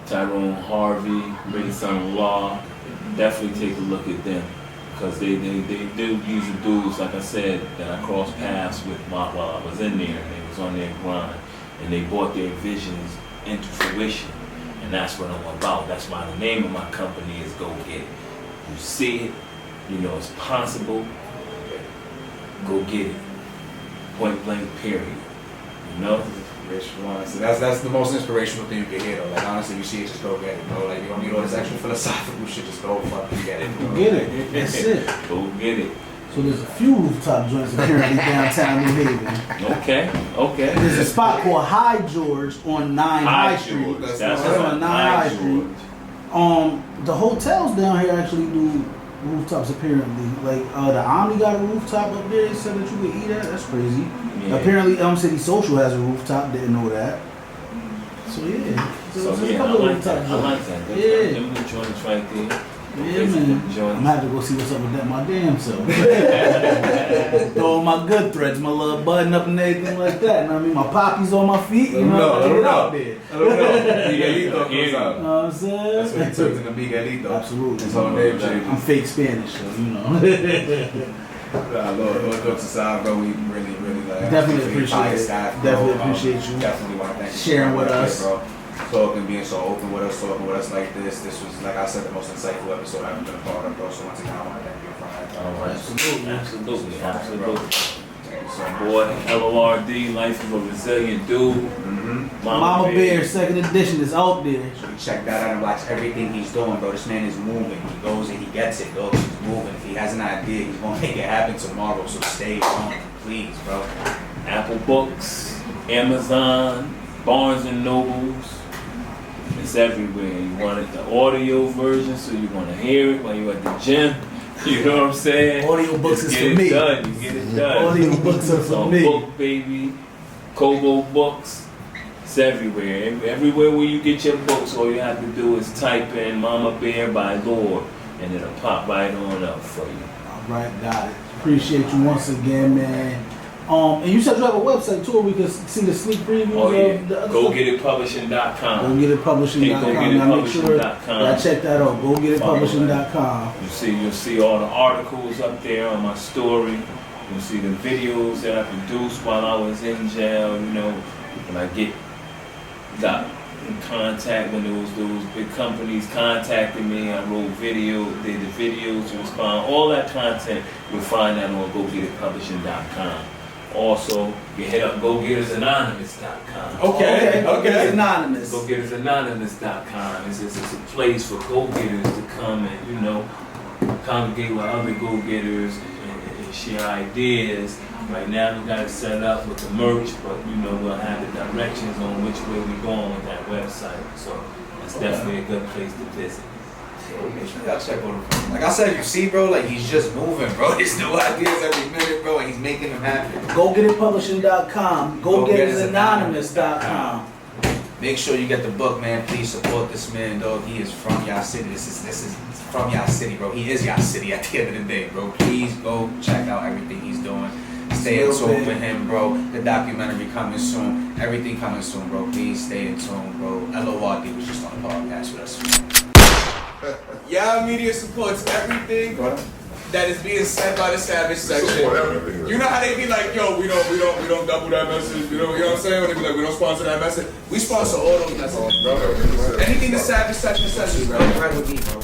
Speaker 4: Tyrone Harvey, Ray Son Law. Definitely take a look at them. Because they do, these are dudes, like I said, that I crossed paths with while I was in there, and they was on their grind, and they brought their visions into fruition, and that's what I'm about. That's why the name of my company is Go Get It. You see it, you know it's possible, go get it. Point blank, period. You know?
Speaker 2: So that's the most inspirational thing you can hear though. Like honestly, you see it, just go get it, bro. Like you don't need all this extra philosophical shit. Just go fucking get it, bro.
Speaker 3: Get it. That's it.
Speaker 4: Go get it.
Speaker 3: So there's a few rooftop joints apparently downtown New Haven.
Speaker 4: Okay.
Speaker 3: There's a spot called High George on 9 High Street.
Speaker 4: That's
Speaker 3: on 9 High Street. The hotels down here actually do rooftops apparently. Like the Omni got a rooftop up there. They said that you could eat at. That's crazy.
Speaker 4: Yeah.
Speaker 3: Apparently Elm City Social has a rooftop. Didn't know that. So yeah.
Speaker 4: So
Speaker 3: there's a
Speaker 4: yeah, I
Speaker 3: couple of
Speaker 4: like that.
Speaker 3: rooftop
Speaker 4: I like
Speaker 3: joints.
Speaker 4: that.
Speaker 3: Yeah.
Speaker 4: Them the joints right there.
Speaker 3: Yeah, man. I'm gonna have to go see what's up with that my damn self. Throw my good threads, my little button up and everything like that. You know what I mean? My poppies on my feet. You know, get out there.
Speaker 2: I don't know. Miguelito comes
Speaker 3: You
Speaker 2: out.
Speaker 3: know what I'm saying?
Speaker 2: That's what he took to the Miguelito.
Speaker 3: Absolutely.
Speaker 2: His whole name change.
Speaker 3: I'm fake Spanish, so you know.
Speaker 2: Lord jokes aside, bro, we really like
Speaker 3: Definitely appreciate it.
Speaker 2: Staff, bro.
Speaker 3: Definitely appreciate you.
Speaker 2: Definitely want to thank you
Speaker 3: Sharing
Speaker 2: for
Speaker 3: with
Speaker 2: coming
Speaker 3: us.
Speaker 2: here, bro. Talking, being so open with us like this. This was, like I said, the most insightful episode I've been a part of, bro. So once again, I want to thank you for that.
Speaker 4: All right. Absolutely.
Speaker 2: Thank you so much.
Speaker 4: Boy, L.O.R.D, Life of a Resilient Dude.
Speaker 3: Mama Bear, second edition is out there.
Speaker 2: So check that out and watch everything he's doing, bro. This man is moving. He goes and he gets it, bro. He's moving. If he has an idea, he's gonna make it happen tomorrow. So stay on, please, bro.
Speaker 4: Apple Books, Amazon, Barnes and Nobles. It's everywhere. You want it the audio version, so you want to hear it while you're at the gym. You know what I'm saying?
Speaker 3: Audio books is for me.
Speaker 4: You get it done.
Speaker 3: Audio books are for me.
Speaker 4: Book Baby, Kobo Books. It's everywhere. Everywhere where you get your books, all you have to do is type in Mama Bear by Lord, and it'll pop right on up for you.
Speaker 3: All right, got it. Appreciate you once again, man. And you said you have a website too, where we can see the sneak previews
Speaker 4: Oh yeah,
Speaker 3: of the other
Speaker 4: GoGetItPublishing.com.
Speaker 3: GoGetItPublishing.com. Now make sure
Speaker 4: GoGetItPublishing.com.
Speaker 3: check that out. GoGetItPublishing.com.
Speaker 4: You'll see all the articles up there on my story. You'll see the videos that I produced while I was in jail. You know, when I got in contact, when those big companies contacted me, I wrote did the videos to respond. All that content, you'll find that on GoGetItPublishing.com. Also, you hit up GoGettersAnonymous.com.
Speaker 3: Okay. It's anonymous.
Speaker 4: GoGettersAnonymous.com. It's a place for go-getters to come and, you know, congregate with other go-getters and share ideas. Right now we got it set up with the merch, but you know we'll have the directions on which way we're going with that website. So it's definitely a good place to visit.
Speaker 2: Make sure y'all check on him. Like I said, you see, bro, like he's just moving, bro. There's new ideas every minute, bro, and he's making them happen.
Speaker 3: GoGetItPublishing.com. GoGettersAnonymous.com.
Speaker 2: Make sure you get the book, man. Please support this man, dog. He is from y'all city. This is from y'all city, bro. He is y'all city at the end of the day, bro. Please go check out everything he's doing. Stay in tune with him, bro. The documentary coming soon. Everything coming soon, bro. Please stay in tune, bro. L.O.R.D was just on the podcast with us.
Speaker 1: Y'all media supports everything that is being said by the Savage section. You know how they be like, yo, we don't double that message. You know what I'm saying? When they be like, we don't sponsor that message. We sponsor all those messages, bro. Anything the Savage section says is right with me, bro.